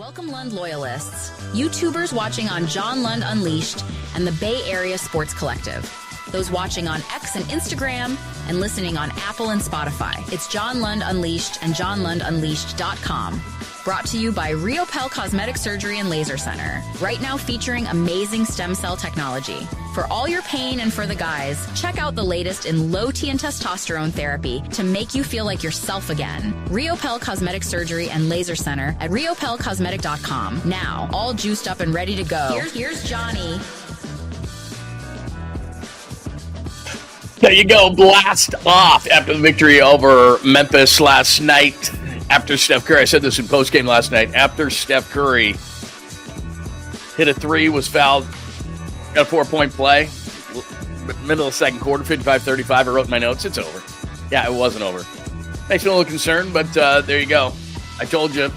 Welcome, Lund loyalists, YouTubers watching on John Lund Unleashed and the Bay Area Sports Collective, those watching on X and Instagram and listening on Apple and Spotify. It's John Lund Unleashed and 𝐬𝐿undUnleashed.com. Brought to you by 𝐟𝐸𝐵 Cosmetic Surgery and Laser Center. Right now featuring amazing stem cell technology. For all your pain and for the guys, check out the latest in low T and testosterone therapy to make you feel like yourself again. 𝐟𝐸𝐵 Cosmetic Surgery and Laser Center at 𝐟𝐸𝐵Cosmetic.com. Now, all juiced up and ready to go. Here's Johnny. There you go, blast off after the victory over Memphis last night. After Steph Curry, I said this in postgame last night, after Steph Curry hit a three, was fouled, got a 4-point play, middle of the second quarter, 55-35, I wrote in my notes, it's over. Yeah, it wasn't over. Makes me a little concerned, but there you go. I told you,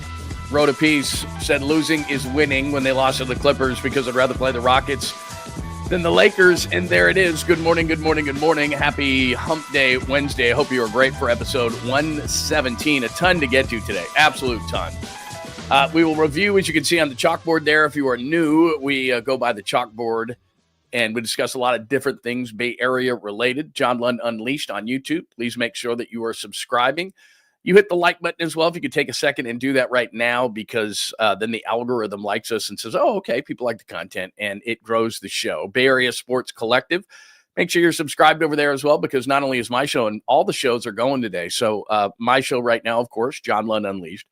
wrote a piece, said losing is winning when they lost to the Clippers because I'd rather play the Rockets than the Lakers, and there it is. Good morning, good morning, good morning. Happy Hump Day Wednesday. I hope you are great for episode 117. A ton to get to today, absolute ton. We will review, as you can see on the chalkboard there. If you are new, we go by the chalkboard, and we discuss a lot of different things Bay Area related. John Lund Unleashed on YouTube. Please make sure that you are subscribing. You hit the like button as well if you could take a second and do that right now, because then the algorithm likes us and says, oh, okay, people like the content, and it grows the show. Bay Area Sports Collective. Make sure you're subscribed over there as well, because not only is my show, and all the shows are going today. So my show right now, of course, John Lund Unleashed.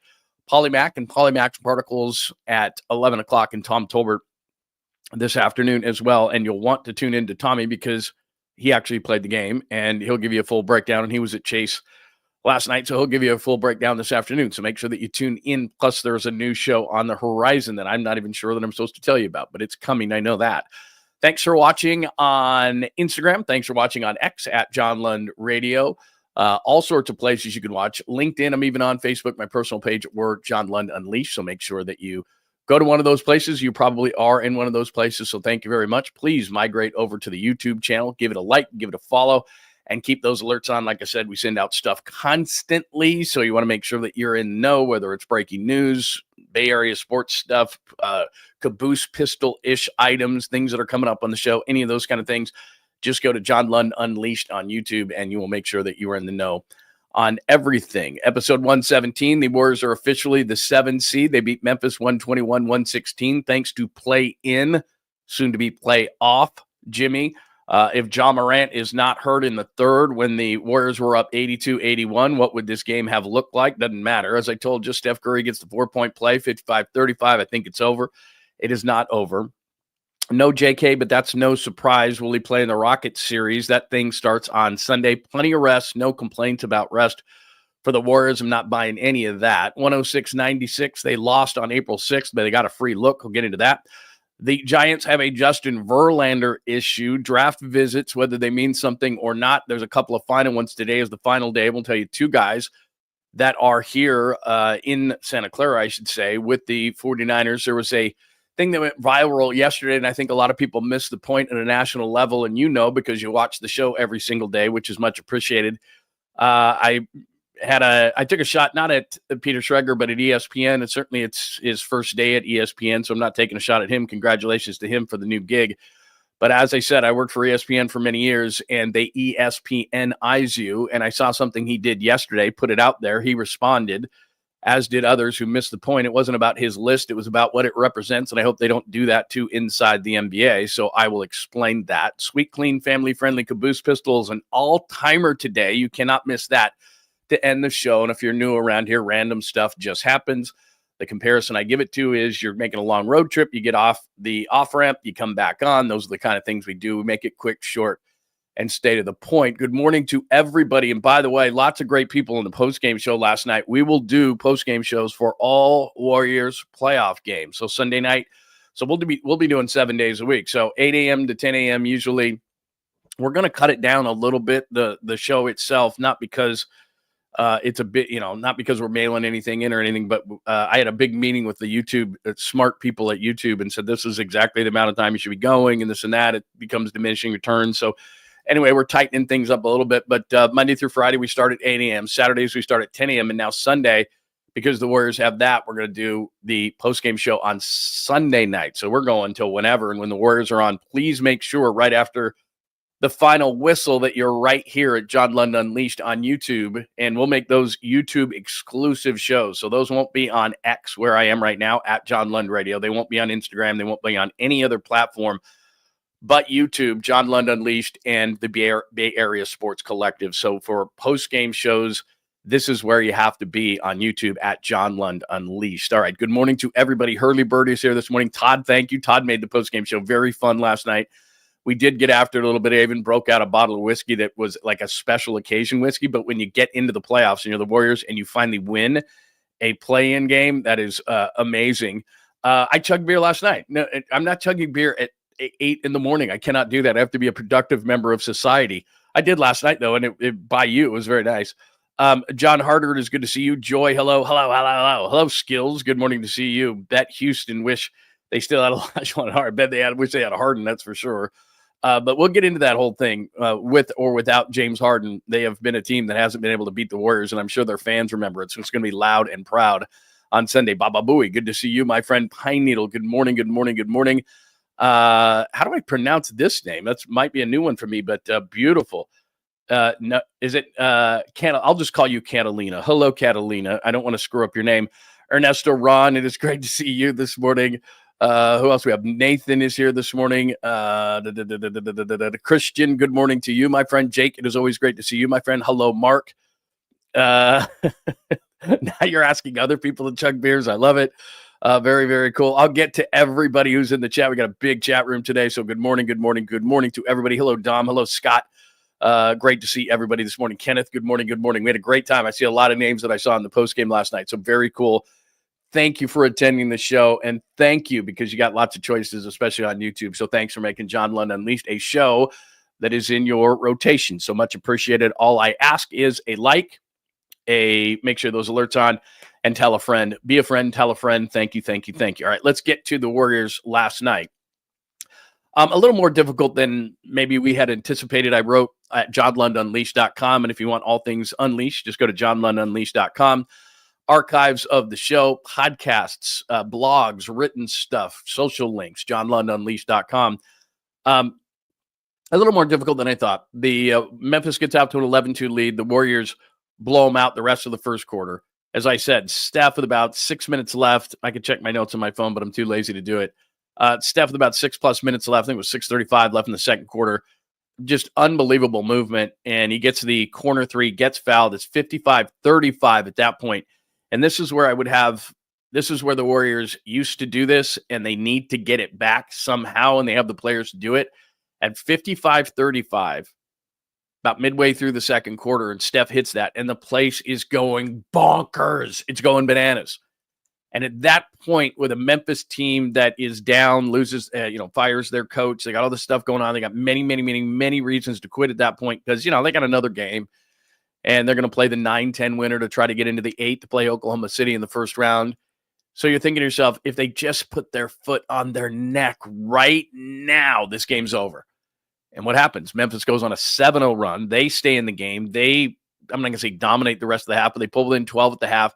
Polymac and Polymac Particles at 11 o'clock, and Tom Tolbert this afternoon as well. And you'll want to tune in to Tommy because he actually played the game, and he'll give you a full breakdown, and he was at Chase last night, so he'll give you a full breakdown this afternoon. So make sure that you tune in. Plus, there's a new show on the horizon that I'm not even sure that I'm supposed to tell you about, but it's coming. I know that. Thanks for watching on Instagram. Thanks for watching on X at John Lund Radio. All sorts of places you can watch. LinkedIn, I'm even on Facebook, my personal page, or John Lund Unleashed. So make sure that you go to one of those places. You probably are in one of those places. So thank you very much. Please migrate over to the YouTube channel. Give it a like, give it a follow, and keep those alerts on. Like I said, we send out stuff constantly, so you want to make sure that you're in the know, whether it's breaking news, Bay Area sports stuff, caboose pistol-ish items, things that are coming up on the show, any of those kind of things. Just go to John Lund Unleashed on YouTube, and you will make sure that you are in the know on everything. Episode 117, the Warriors are officially the 7 seed. They beat Memphis 121-116, thanks to play-in, soon-to-be play-off, Jimmy. If Ja Morant is not hurt in the third when the Warriors were up 82-81, what would this game have looked like? Doesn't matter. As I told you, Steph Curry gets the 4-point play, 55-35. I think it's over. It is not over. No JK, but that's no surprise. Will he play in the Rockets series? That thing starts on Sunday. Plenty of rest. No complaints about rest for the Warriors. I'm not buying any of that. 106-96. They lost on April 6th, but they got a free look. We'll get into that. The Giants have a Justin Verlander issue. Draft visits, whether they mean something or not. There's a couple of final ones. Today is the final day. We'll tell you two guys that are here in Santa Clara, I should say, with the 49ers. There was a thing that went viral yesterday, and I think a lot of people missed the point at a national level, and you know because you watch the show every single day, which is much appreciated. I took a shot, not at Peter Schrager, but at ESPN, and certainly it's his first day at ESPN, so I'm not taking a shot at him. Congratulations to him for the new gig. But as I said, I worked for ESPN for many years, and they ESPNize you, and I saw something he did yesterday, put it out there. He responded, as did others who missed the point. It wasn't about his list. It was about what it represents, and I hope they don't do that too inside the NBA, so I will explain that. Sweet, clean, family-friendly caboose pistols, an all-timer today. You cannot miss that to end the show. And if you're new around here, random stuff just happens. The comparison I give it to is you're making a long road trip. You get off the off-ramp, you come back on. Those are the kind of things we do. We make it quick, short, and stay to the point. Good morning to everybody. And by the way, lots of great people in the post-game show last night. We will do post-game shows for all Warriors playoff games. So Sunday night. So we'll be doing 7 days a week. So 8 a.m. to 10 a.m. usually. We're going to cut it down a little bit, the show itself, not because it's a bit, not because we're mailing anything in or anything, but I had a big meeting with the YouTube smart people at YouTube and said, this is exactly the amount of time you should be going and this and that. It becomes diminishing returns. So anyway, we're tightening things up a little bit, but Monday through Friday, we start at 8 a.m. Saturdays, we start at 10 a.m. And now Sunday, because the Warriors have that, we're going to do the postgame show on Sunday night. So we're going until whenever. And when the Warriors are on, please make sure right after the final whistle that you're right here at John Lund Unleashed on YouTube. And we'll make those YouTube exclusive shows. So those won't be on X, where I am right now, at John Lund Radio. They won't be on Instagram. They won't be on any other platform but YouTube, John Lund Unleashed, and the Bay Area Sports Collective. So for post-game shows, this is where you have to be on YouTube at John Lund Unleashed. All right, good morning to everybody. Hurley Bird is here this morning. Todd, thank you. Todd made the post-game show very fun last night. We did get after it a little bit. I even broke out a bottle of whiskey that was like a special occasion whiskey. But when you get into the playoffs and you're the Warriors and you finally win a play-in game, that is amazing. I chugged beer last night. No, I'm not chugging beer at 8 in the morning. I cannot do that. I have to be a productive member of society. I did last night, though, and it by you. It was very nice. John Harder, it is good to see you. Joy, hello. Hello, Skills. Good morning to see you. Bet Houston wish they still had Elijah Hart. Bet they wish they had Harden, that's for sure. But we'll get into that whole thing with or without James Harden. They have been a team that hasn't been able to beat the Warriors, and I'm sure their fans remember it. So it's going to be loud and proud on Sunday. Baba Booey, good to see you, my friend. Pine Needle, good morning. How do I pronounce this name? That might be a new one for me, but beautiful. No, is it I'll just call you Catalina. Hello, Catalina. I don't want to screw up your name. Ernesto Ron, it is great to see you this morning. Who else we have? Nathan is here this morning. Christian, good morning to you, my friend. Jake, it is always great to see you, my friend. Hello, Mark. Now you're asking other people to chug beers. I love it. Very, very cool. I'll get to everybody who's in the chat. We got a big chat room today. So good morning to everybody. Hello, Dom. Hello, Scott. Great to see everybody this morning. Kenneth, good morning. We had a great time. I see a lot of names that I saw in the post game last night. So very cool. Thank you for attending the show. And thank you because you got lots of choices, especially on YouTube. So thanks for making John Lund Unleashed a show that is in your rotation. So much appreciated. All I ask is a like, make sure those alerts on, and tell a friend. Be a friend, tell a friend. Thank you. All right, let's get to the Warriors last night. A little more difficult than maybe we had anticipated. I wrote at johnlundunleashed.com, and if you want all things Unleashed, just go to johnlundunleashed.com. Archives of the show, podcasts, blogs, written stuff, social links, johnlundunleashed.com. A little more difficult than I thought. The Memphis gets out to an 11-2 lead. The Warriors blow them out the rest of the first quarter. As I said, Steph with about 6 minutes left. I could check my notes on my phone, but I'm too lazy to do it. Steph with about 6+ minutes left. I think it was 6:35 left in the second quarter. Just unbelievable movement. And he gets the corner three, gets fouled. It's 55-35 at that point. And this is where this is where the Warriors used to do this, and they need to get it back somehow, and they have the players to do it. At 55-35, about midway through the second quarter, and Steph hits that, and the place is going bonkers. It's going bananas. And at that point, with a Memphis team that is down, loses, fires their coach, they got all this stuff going on. They got many reasons to quit at that point because, they got another game, and they're going to play the 9-10 winner to try to get into the 8 to play Oklahoma City in the first round. So you're thinking to yourself, if they just put their foot on their neck right now, this game's over. And what happens? Memphis goes on a 7-0 run. They stay in the game. I'm not going to say dominate the rest of the half, but they pull in 12 at the half.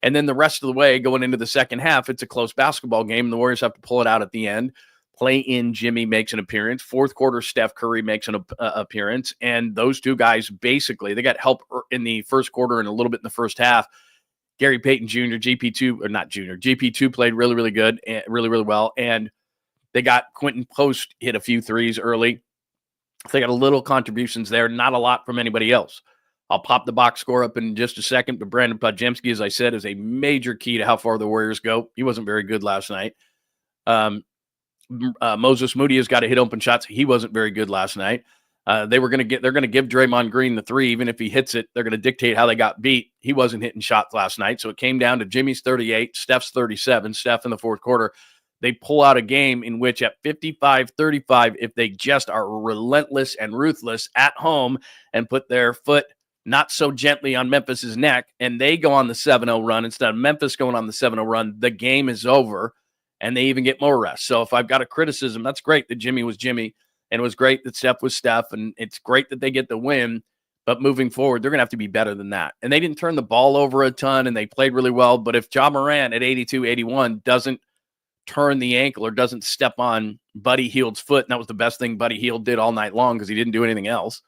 And then the rest of the way, going into the second half, it's a close basketball game, and the Warriors have to pull it out at the end. Play-in Jimmy makes an appearance. Fourth quarter, Steph Curry makes an appearance. And those two guys, basically, they got help in the first quarter and a little bit in the first half. Gary Payton Jr., GP2 played really, really good, and really, really well. And they got Quentin Post hit a few threes early. They got a little contributions there, not a lot from anybody else. I'll pop the box score up in just a second, but Brandon Podziemski, as I said, is a major key to how far the Warriors go. He wasn't very good last night. Moses Moody has got to hit open shots. He wasn't very good last night. They're going to give Draymond Green the three. Even if he hits it, they're going to dictate how they got beat. He wasn't hitting shots last night. So it came down to Jimmy's 38, Steph's 37. Steph in the fourth quarter, they pull out a game in which at 55-35, if they just are relentless and ruthless at home and put their foot not so gently on Memphis's neck, and they go on the 7-0 run instead of Memphis going on the 7-0 run, the game is over, and they even get more rest. So if I've got a criticism, that's great that Jimmy was Jimmy, and it was great that Steph was Steph, and it's great that they get the win. But moving forward, they're going to have to be better than that. And they didn't turn the ball over a ton, and they played really well. But if Ja Morant at 82, 81 doesn't turn the ankle or doesn't step on Buddy Hield's foot, and that was the best thing Buddy Hield did all night long because he didn't do anything else.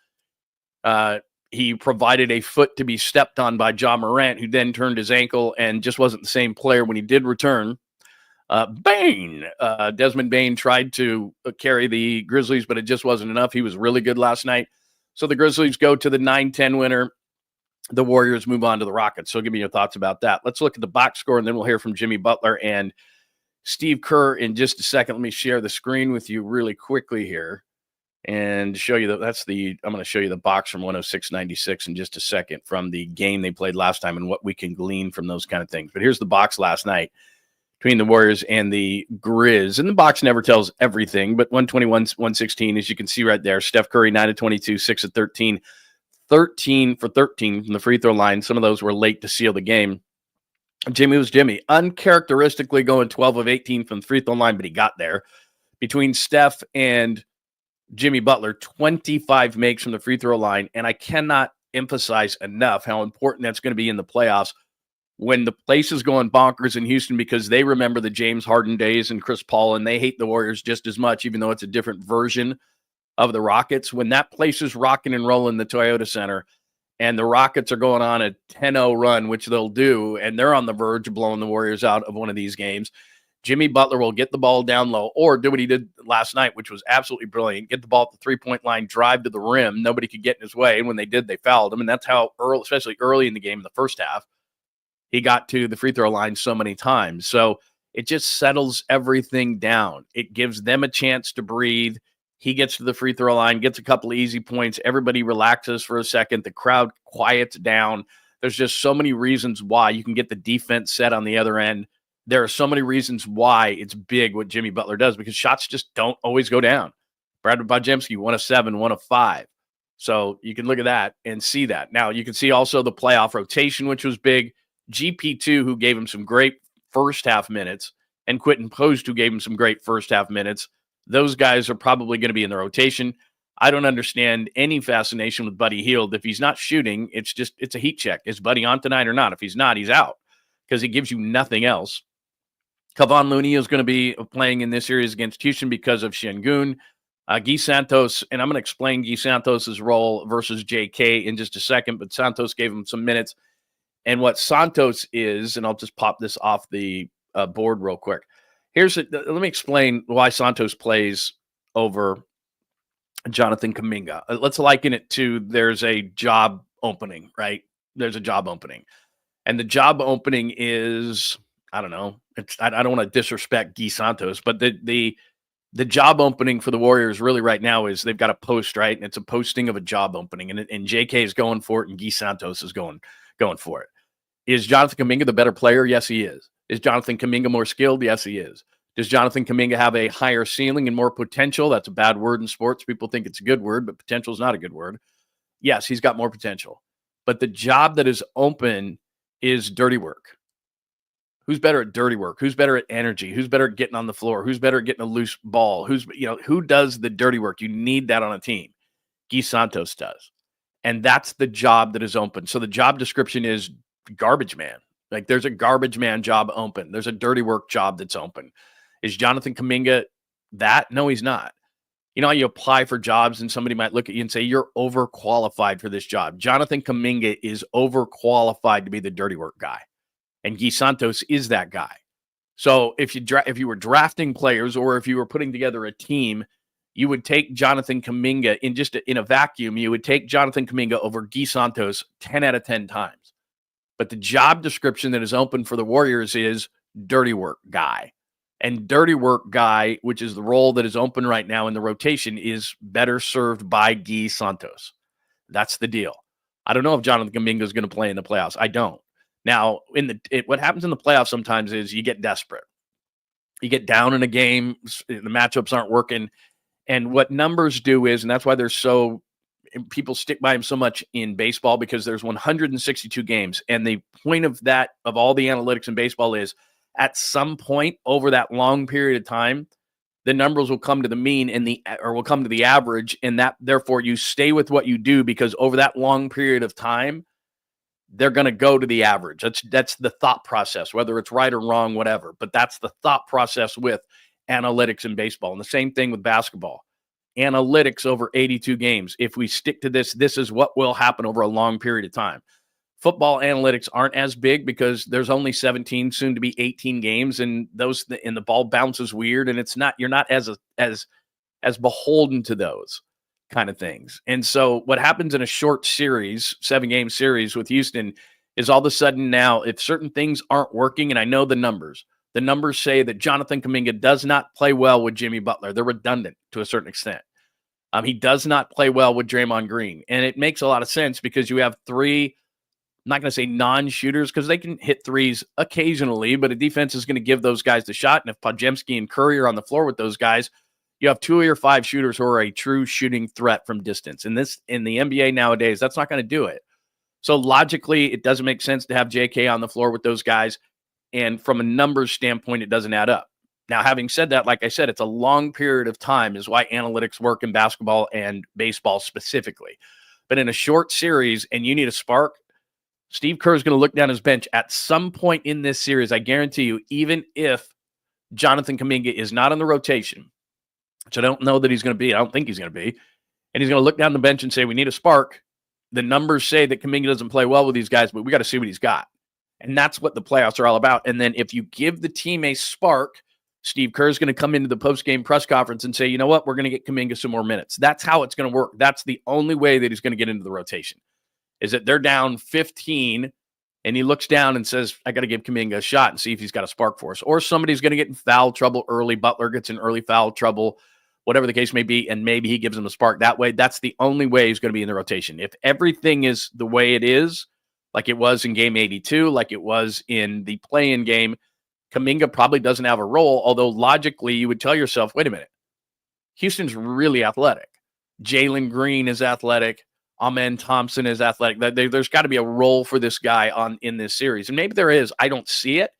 He provided a foot to be stepped on by Ja Morant, who then turned his ankle and just wasn't the same player when he did return. Desmond Bane tried to carry the Grizzlies, but it just wasn't enough. He was really good last night. So the Grizzlies go to the 9-10 winner. The Warriors move on to the Rockets. So give me your thoughts about that. Let's look at the box score, and then we'll hear from Jimmy Butler and Steve Kerr in just a second. Let me share the screen with you really quickly here and show you I'm going to show you the box from 106.96 in just a second from the game they played last time and what we can glean from those kind of things. But here's the box last night between the Warriors and the Grizz. And the box never tells everything, but 121-116, as you can see right there. Steph Curry, 9 of 22, 6 of 13, 13 for 13 from the free throw line. Some of those were late to seal the game. Jimmy was Jimmy, uncharacteristically going 12 of 18 from the free throw line, but he got there. Between Steph and Jimmy Butler, 25 makes from the free throw line, and I cannot emphasize enough how important that's going to be in the playoffs when the place is going bonkers in Houston because they remember the James Harden days and Chris Paul, and they hate the Warriors just as much, even though it's a different version of the Rockets. When that place is rocking and rolling, the Toyota Center, and the Rockets are going on a 10-0 run, which they'll do, and they're on the verge of blowing the Warriors out of one of these games, Jimmy Butler will get the ball down low or do what he did last night, which was absolutely brilliant. Get the ball at the three-point line, drive to the rim. Nobody could get in his way. And when they did, they fouled him. And that's how early, especially early in the game in the first half, he got to the free throw line so many times. So it just settles everything down. It gives them a chance to breathe. He gets to the free throw line, gets a couple of easy points. Everybody relaxes for a second. The crowd quiets down. There's just so many reasons why you can get the defense set on the other end. There are so many reasons why it's big what Jimmy Butler does because shots just don't always go down. Brad Bajemski, 1 of 7, 1 of 5. So you can look at that and see that. Now you can see also the playoff rotation, which was big. GP2, who gave him some great first half minutes, and Quentin Post, who gave him some great first half minutes. Those guys are probably going to be in the rotation. I don't understand any fascination with Buddy Hield. If he's not shooting, it's a heat check. Is Buddy on tonight or not? If he's not, he's out because he gives you nothing else. Kevon Looney is going to be playing in this series against Houston because of Sengun. Guy Santos, and I'm going to explain Guy Santos' role versus JK in just a second, but Santos gave him some minutes. And what Santos is, and I'll just pop this off the board real quick. Let me explain why Santos plays over Jonathan Kaminga. Let's liken it to there's a job opening, right? There's a job opening. And the job opening is, I don't know, I don't want to disrespect Guy Santos, but the job opening for the Warriors really right now is they've got a post, right? And it's a posting of a job opening. And JK is going for it, and Guy Santos is going for it. Is Jonathan Kaminga the better player? Yes, he is. Is Jonathan Kaminga more skilled? Yes, he is. Does Jonathan Kaminga have a higher ceiling and more potential? That's a bad word in sports. People think it's a good word, but potential is not a good word. Yes, he's got more potential. But the job that is open is dirty work. Who's better at dirty work? Who's better at energy? Who's better at getting on the floor? Who's better at getting a loose ball? Who does the dirty work? You need that on a team. Guy Santos does. And that's the job that is open. So the job description is garbage man. Like there's a garbage man job open. There's a dirty work job that's open. Is Jonathan Kaminga that? No, he's not. You know how you apply for jobs and somebody might look at you and say, you're overqualified for this job. Jonathan Kaminga is overqualified to be the dirty work guy. And Guy Santos is that guy. So if you were drafting players or if you were putting together a team, you would take Jonathan Kaminga in a vacuum. You would take Jonathan Kaminga over Guy Santos 10 out of 10 times. But the job description that is open for the Warriors is dirty work guy. And dirty work guy, which is the role that is open right now in the rotation, is better served by Guy Santos. That's the deal. I don't know if Jonathan Kaminga is going to play in the playoffs. I don't. Now, what happens in the playoffs sometimes is you get desperate. You get down in a game, the matchups aren't working. And what numbers do is, and that's why people stick by him so much in baseball, because there's 162 games. And the point of all the analytics in baseball is at some point over that long period of time, the numbers will come to the mean or will come to the average, and that therefore you stay with what you do, because over that long period of time, they're going to go to the average. That's the thought process, whether it's right or wrong, whatever. But that's the thought process with analytics in baseball. And the same thing with basketball. Analytics over 82 games. If we stick to this, this is what will happen over a long period of time. Football analytics aren't as big because there's only 17, soon to be 18 games, and the ball bounces weird, and you're not as beholden to those kind of things. And so what happens in a short series, 7-game series with Houston, is all of a sudden now, if certain things aren't working, and I know the numbers say that Jonathan Kaminga does not play well with Jimmy Butler. They're redundant to a certain extent. He does not play well with Draymond Green. And it makes a lot of sense because you have 3, I'm not going to say non-shooters because they can hit threes occasionally, but a defense is going to give those guys the shot. And if Podziemski and Curry are on the floor with those guys, you have 2 of your 5 shooters who are a true shooting threat from distance. And this, in the NBA nowadays, that's not going to do it. So logically, it doesn't make sense to have JK on the floor with those guys. And from a numbers standpoint, it doesn't add up. Now, having said that, like I said, it's a long period of time is why analytics work in basketball and baseball specifically. But in a short series, and you need a spark, Steve Kerr is going to look down his bench at some point in this series. I guarantee you, even if Jonathan Kaminga is not on the rotation, which I don't know that he's going to be. I don't think he's going to be. And he's going to look down the bench and say, we need a spark. The numbers say that Kaminga doesn't play well with these guys, but we got to see what he's got. And that's what the playoffs are all about. And then if you give the team a spark, Steve Kerr is going to come into the postgame press conference and say, you know what, we're going to get Kaminga some more minutes. That's how it's going to work. That's the only way that he's going to get into the rotation, is that they're down 15 and he looks down and says, I got to give Kaminga a shot and see if he's got a spark for us. Or somebody's going to get in foul trouble early. Butler gets in early foul trouble, whatever the case may be, and maybe he gives him a spark that way. That's the only way he's going to be in the rotation. If everything is the way it is, like it was in game 82, like it was in the play-in game, Kaminga probably doesn't have a role, although logically you would tell yourself, wait a minute, Houston's really athletic. Jalen Green is athletic. Amen Thompson is athletic. There's got to be a role for this guy in this series. And maybe there is. I don't see it.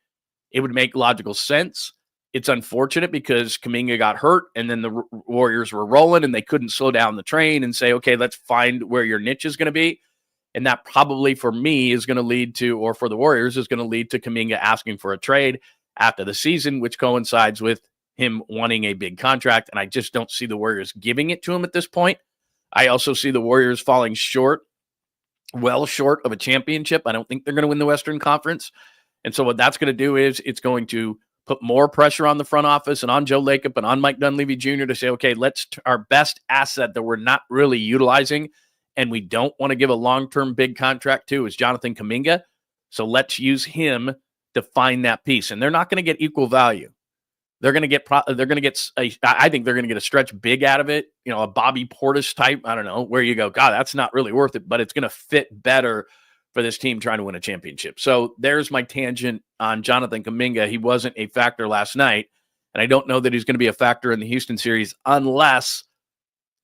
It would make logical sense. It's unfortunate because Kaminga got hurt and then the Warriors were rolling and they couldn't slow down the train and say, okay, let's find where your niche is going to be. And that probably for me is going to lead to, or for the Warriors, is going to lead to Kaminga asking for a trade after the season, which coincides with him wanting a big contract. And I just don't see the Warriors giving it to him at this point. I also see the Warriors falling short, well short of a championship. I don't think they're going to win the Western Conference. And so what that's going to do is it's going to put more pressure on the front office and on Joe Lacob and on Mike Dunleavy Jr. to say, okay, our best asset that we're not really utilizing and we don't want to give a long-term big contract to is Jonathan Kaminga. So let's use him to find that piece. And they're not going to get equal value. I think they're going to get a stretch big out of it. You know, a Bobby Portis type. I don't know where you go, God, that's not really worth it, but it's going to fit better for this team trying to win a championship. So there's my tangent on Jonathan Kaminga. He wasn't a factor last night. And I don't know that he's going to be a factor in the Houston series unless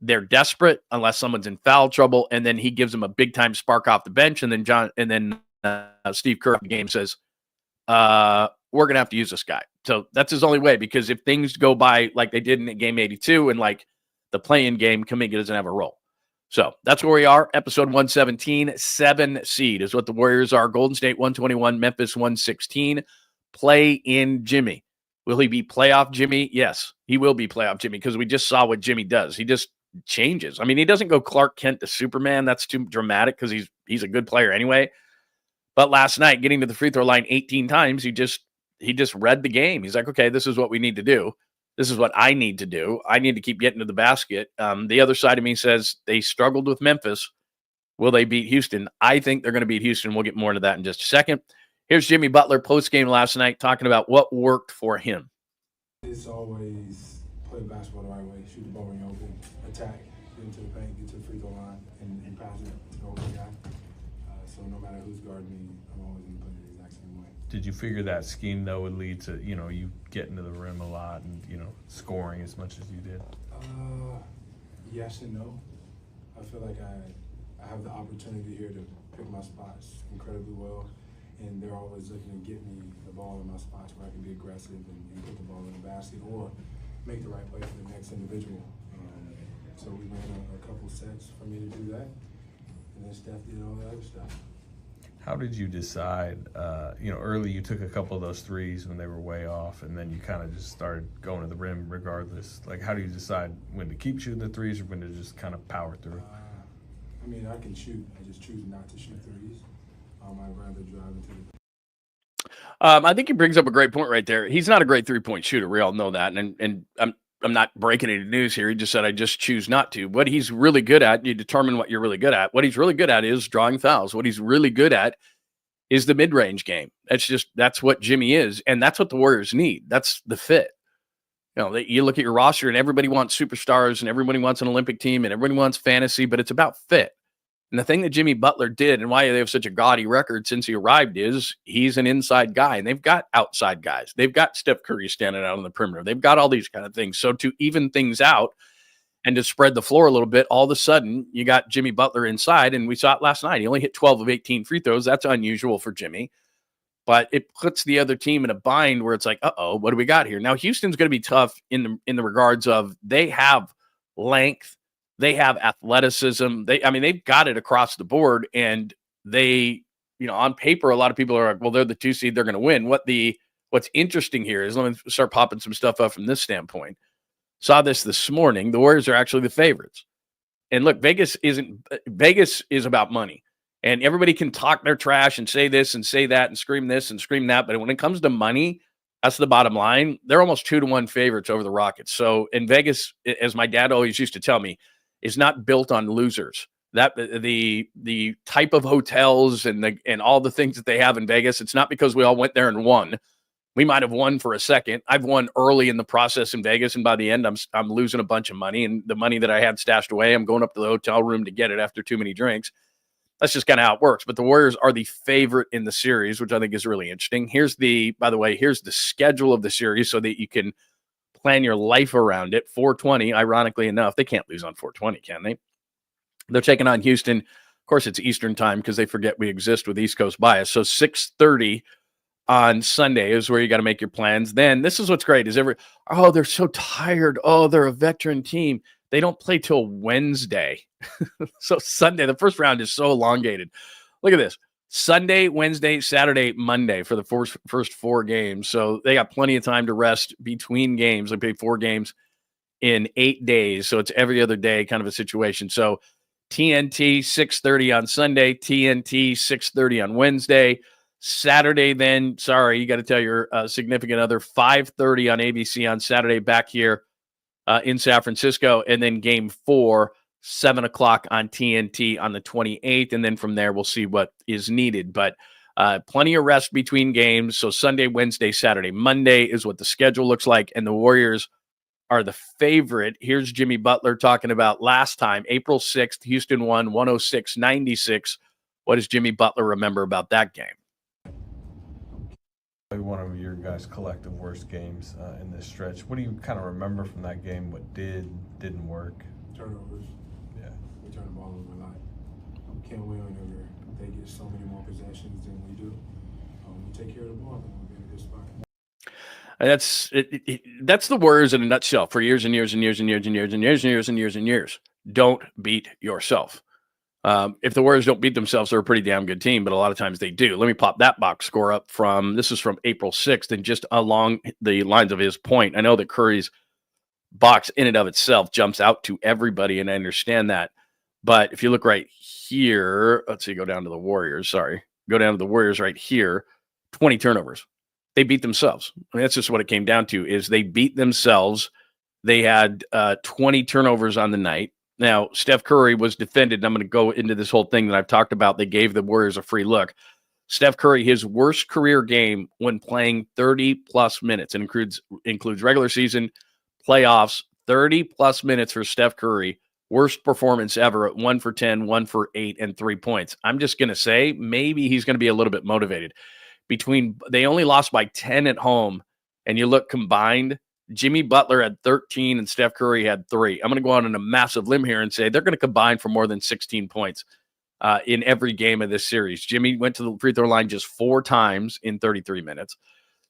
they're desperate, unless someone's in foul trouble, and then he gives them a big time spark off the bench, and then Steve Kerr the game says, we're gonna have to use this guy. So that's his only way, because if things go by like they did in game 82 and like the play-in game, Kaminga doesn't have a role. So that's where we are. Episode 117, 7 seed is what the Warriors are. Golden State 121, Memphis 116. Play in Jimmy. Will he be playoff Jimmy? Yes, he will be playoff Jimmy, because we just saw what Jimmy does. He just changes. I mean, he doesn't go Clark Kent to Superman. That's too dramatic because he's a good player anyway. But last night, getting to the free throw line 18 times, he just read the game. He's like, okay, this is what we need to do. This is what I need to do. I need to keep getting to the basket. The other side of me says they struggled with Memphis. Will they beat Houston? I think they're going to beat Houston. We'll get more into that in just a second. Here's Jimmy Butler post-game last night talking about what worked for him. It's always play basketball the right way. Shoot the ball when you're open. Attack. Get into the paint. Get to the free throw line. And pass it to the open guy. So no matter who's guarding me, I'm always going to play the exact same way. Did you figure that scheme, though, would lead to, you getting to the rim a lot and, scoring as much as you did? Yes and no. I feel like I have the opportunity here to pick my spots incredibly well. And they're always looking to get me the ball in my spots where I can be aggressive and put the ball in the basket, or make the right play for the next individual. So we ran a couple sets for me to do that, and then Steph did all the other stuff. How did you decide, early you took a couple of those threes when they were way off, and then you kind of just started going to the rim regardless. Like, how do you decide when to keep shooting the threes or when to just kind of power through? I mean, I can shoot. I just choose not to shoot threes. I'd rather drive into the I think he brings up a great point right there. He's not a great three-point shooter. We all know that. And I'm not breaking any news here. He just said, I just choose not to. What he's really good at, you determine what you're really good at. What he's really good at is drawing fouls. What he's really good at is the mid-range game. That's what Jimmy is. And that's what the Warriors need. That's the fit. You look at your roster and everybody wants superstars and everybody wants an Olympic team and everybody wants fantasy, but it's about fit. And the thing that Jimmy Butler did and why they have such a gaudy record since he arrived is he's an inside guy, and they've got outside guys. They've got Steph Curry standing out on the perimeter. They've got all these kind of things. So to even things out and to spread the floor a little bit, all of a sudden you got Jimmy Butler inside, and we saw it last night. He only hit 12 of 18 free throws. That's unusual for Jimmy. But it puts the other team in a bind where it's like, what do we got here? Now, Houston's going to be tough in the regards of they have length. They have athleticism. They've got it across the board, and they, on paper, a lot of people are like, well, they're the 2 seed, they're going to win. What's interesting here is, let me start popping some stuff up from this standpoint. Saw this morning. The Warriors are actually the favorites. And look, Vegas is about money, and everybody can talk their trash and say this and say that and scream this and scream that. But when it comes to money, that's the bottom line. They're almost 2-1 favorites over the Rockets. So in Vegas, as my dad always used to tell me, is not built on losers. That the type of hotels and all the things that they have in Vegas, it's not because we all went there and won. We might have won for a second. I've won early in the process in Vegas, and by the end, I'm losing a bunch of money. And the money that I had stashed away, I'm going up to the hotel room to get it after too many drinks. That's just kind of how it works. But the Warriors are the favorite in the series, which I think is really interesting. Here's the schedule of the series so that you can plan your life around it. 420, ironically enough, they can't lose on 420, can they? They're taking on Houston. Of course, it's Eastern time because they forget we exist with East Coast bias. So 6:30 on Sunday is where you got to make your plans. Then this is what's great is they're so tired. Oh, they're a veteran team. They don't play till Wednesday. So Sunday, the first round is so elongated. Look at this. Sunday, Wednesday, Saturday, Monday for the first 4 games. So they got plenty of time to rest between games. They play 4 games in 8 days. So it's every other day kind of a situation. So TNT 6:30 on Sunday, TNT 6:30 on Wednesday. Saturday, then, sorry, you got to tell your significant other, 5:30 on ABC on Saturday back here in San Francisco. And then game 4, 7 o'clock on TNT on the 28th. And then from there, we'll see what is needed. But plenty of rest between games. So Sunday, Wednesday, Saturday, Monday is what the schedule looks like. And the Warriors are the favorite. Here's Jimmy Butler talking about last time, April 6th, Houston won 106-96. What does Jimmy Butler remember about that game? One of your guys' collective worst games in this stretch. What do you kind of remember from that game? What didn't work? turnovers. Yeah. We turn the ball over a lot. Can't win whenever they get so many more possessions than we do. We take care of the ball, then we'll be in a good spot. And that's the Warriors in a nutshell for years and years and years and years and years and years and years and years and years. Don't beat yourself. If the Warriors don't beat themselves, they're a pretty damn good team, but a lot of times they do. Let me pop that box score up this is from April 6th, and just along the lines of his point, I know that Curry's box in and of itself jumps out to everybody, and I understand that. But if you look right here, let's see, go down to the Warriors, right here, 20 turnovers. They beat themselves. I mean, that's just what it came down to, is they beat themselves. They had 20 turnovers on the night. Now, Steph Curry was defended, and I'm going to go into this whole thing that I've talked about. They gave the Warriors a free look. Steph Curry, his worst career game when playing 30-plus minutes. It includes regular season, playoffs, 30-plus minutes for Steph Curry. Worst performance ever at 1 for 10, 1 for 8, and 3 points. I'm just going to say maybe he's going to be a little bit motivated. They only lost by 10 at home, and you look combined, Jimmy Butler had 13 and Steph Curry had 3. I'm going to go out on a massive limb here and say they're going to combine for more than 16 points in every game of this series. Jimmy went to the free throw line just 4 times in 33 minutes.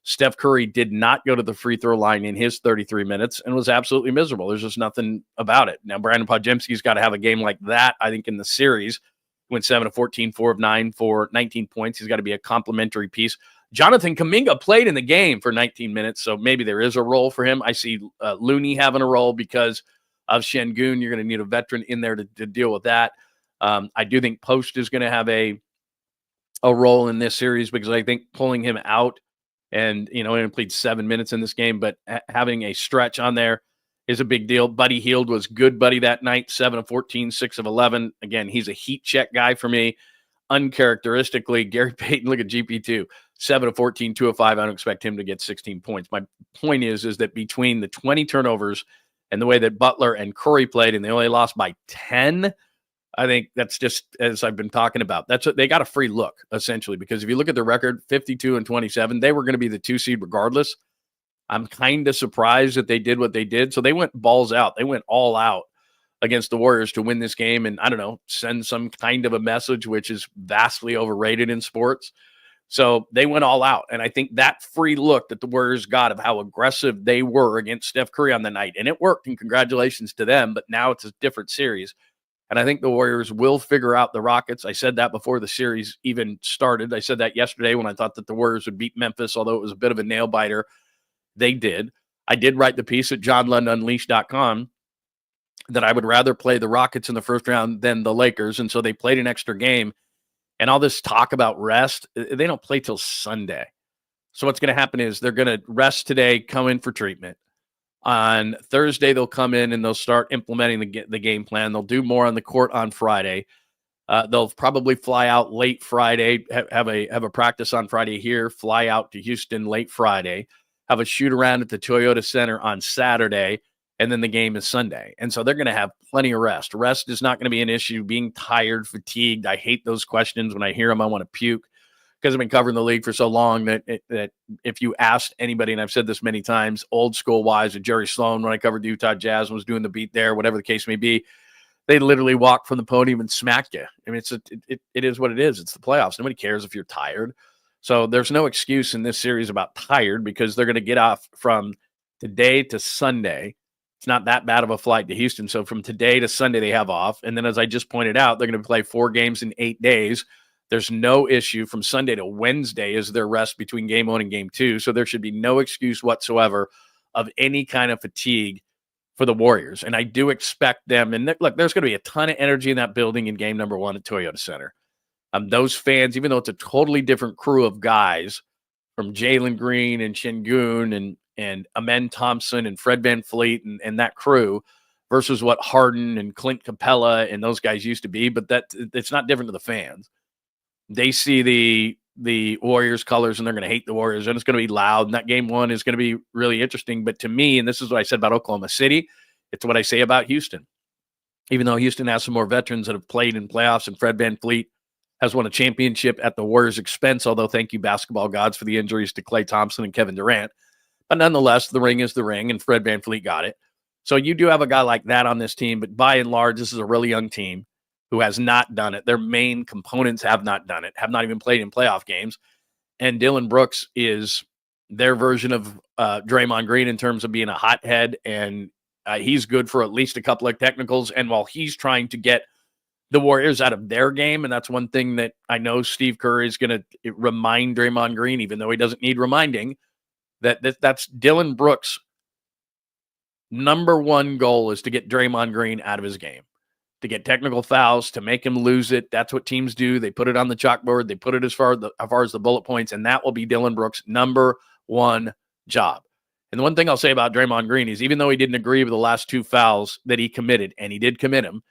Steph Curry did not go to the free throw line in his 33 minutes and was absolutely miserable. There's just nothing about it. Now, Brandon Podjemski's got to have a game like that, I think, in the series. Went 7 of 14, 4 of 9 for 19 points. He's got to be a complimentary piece. Jonathan Kaminga played in the game for 19 minutes, so maybe there is a role for him. I see Looney having a role because of 𝐮𝐬𝐽. You're going to need a veteran in there to deal with that. I do think Post is going to have a role in this series because I think pulling him out and, he only played 7 minutes in this game, but having a stretch on there is a big deal. Buddy Hield was good, Buddy, that night, 7 of 14, 6 of 11. Again, he's a heat check guy for me. Uncharacteristically, Gary Payton, look at GP2, 7 of 14, 2 of 5. I don't expect him to get 16 points. My point is that between the 20 turnovers and the way that Butler and Curry played, and they only lost by 10, I think that's just, as I've been talking about, that's what they got a free look, essentially, because if you look at the record, 52 and 27, they were going to be the 2 seed regardless. I'm kind of surprised that they did what they did. So they went balls out. They went all out against the Warriors to win this game and, I don't know, send some kind of a message, which is vastly overrated in sports. So they went all out. And I think that free look that the Warriors got of how aggressive they were against Steph Curry on the night, and it worked, and congratulations to them, but now it's a different series. And I think the Warriors will figure out the Rockets. I said that before the series even started. I said that yesterday when I thought that the Warriors would beat Memphis, although it was a bit of a nail biter. They did. I did write the piece at 𝐿undUnleashed.com that I would rather play the Rockets in the first round than the Lakers. And so they played an extra game. And all this talk about rest, they don't play till Sunday. So what's going to happen is they're going to rest today, come in for treatment. On Thursday, they'll come in and they'll start implementing the game plan. They'll do more on the court on Friday. They'll probably fly out late Friday, have a practice on Friday here, fly out to Houston late Friday, have a shoot around at the Toyota Center on Saturday, and then the game is Sunday. And so they're going to have plenty of rest. Rest is not going to be an issue. Being tired, fatigued, I hate those questions. When I hear them, I want to puke. Because I've been covering the league for so long that if you asked anybody, and I've said this many times, old school wise, with Jerry Sloan, when I covered the Utah Jazz and was doing the beat there, whatever the case may be, they literally walk from the podium and smack you. I mean, it is what it is. It's the playoffs. Nobody cares if you're tired. So there's no excuse in this series about tired because they're going to get off from today to Sunday. It's not that bad of a flight to Houston. So from today to Sunday, they have off. And then as I just pointed out, they're going to play 4 games in 8 days. There's no issue from Sunday to Wednesday is their rest between game 1 and game 2. So there should be no excuse whatsoever of any kind of fatigue for the Warriors. And I do expect them. And look, there's going to be a ton of energy in that building in game number 1 at Toyota Center. Those fans, even though it's a totally different crew of guys from Jalen Green and 𝐮𝐬𝐽 and Amen Thompson and Fred VanVleet and that crew versus what Harden and Clint Capella and those guys used to be. But it's not different to the fans. They see the Warriors colors and they're going to hate the Warriors, and it's going to be loud. And that game 1 is going to be really interesting. But to me, and this is what I said about Oklahoma City, it's what I say about Houston. Even though Houston has some more veterans that have played in playoffs, and Fred VanVleet has won a championship at the Warriors' expense, although thank you, basketball gods, for the injuries to Klay Thompson and Kevin Durant. But nonetheless, the ring is the ring, and Fred VanVleet got it. So you do have a guy like that on this team, but by and large, this is a really young team who has not done it. Their main components have not done it, have not even played in playoff games. And Dillon Brooks is their version of Draymond Green in terms of being a hothead, and he's good for at least a couple of technicals. And while he's trying to get the Warriors out of their game, and that's one thing that I know Steve Kerr is going to remind Draymond Green, even though he doesn't need reminding, that's Dillon Brooks' number one goal is to get Draymond Green out of his game, to get technical fouls, to make him lose it. That's what teams do. They put it on the chalkboard. They put it as far as the bullet points, and that will be Dillon Brooks' number one job. And the one thing I'll say about Draymond Green is even though he didn't agree with the last 2 fouls that he committed, and he did commit them,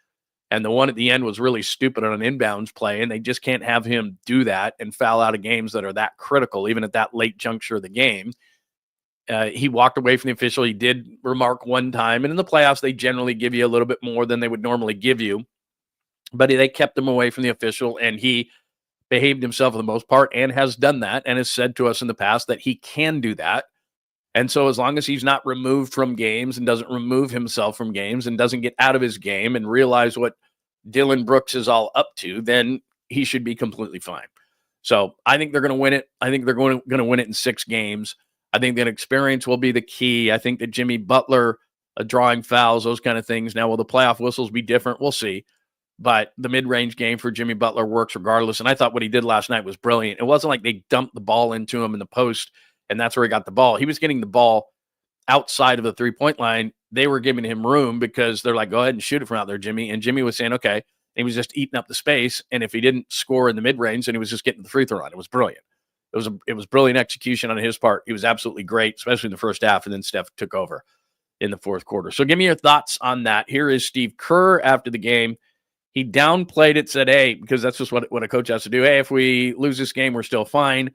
and the one at the end was really stupid on an inbounds play, and they just can't have him do that and foul out of games that are that critical, even at that late juncture of the game. He walked away from the official. He did remark one time, and in the playoffs, they generally give you a little bit more than they would normally give you, but they kept him away from the official, and he behaved himself for the most part and has done that and has said to us in the past that he can do that. And so as long as he's not removed from games and doesn't remove himself from games and doesn't get out of his game and realize what Dillon Brooks is all up to, then he should be completely fine. So I think they're going to win it. I think they're going to win it in 6 games. I think that experience will be the key. I think that Jimmy Butler drawing fouls, those kind of things. Now, will the playoff whistles be different? We'll see. But the mid-range game for Jimmy Butler works regardless. And I thought what he did last night was brilliant. It wasn't like they dumped the ball into him in the post, and that's where he got the ball. He was getting the ball outside of the three-point line. They were giving him room because they're like, go ahead and shoot it from out there, Jimmy. And Jimmy was saying, okay. And he was just eating up the space. And if he didn't score in the mid-range, then he was just getting the free throw line. It was brilliant. It was brilliant execution on his part. He was absolutely great, especially in the first half. And then Steph took over in the fourth quarter. So give me your thoughts on that. Here is Steve Kerr after the game. He downplayed it, said, hey, because that's just what a coach has to do. Hey, if we lose this game, we're still fine.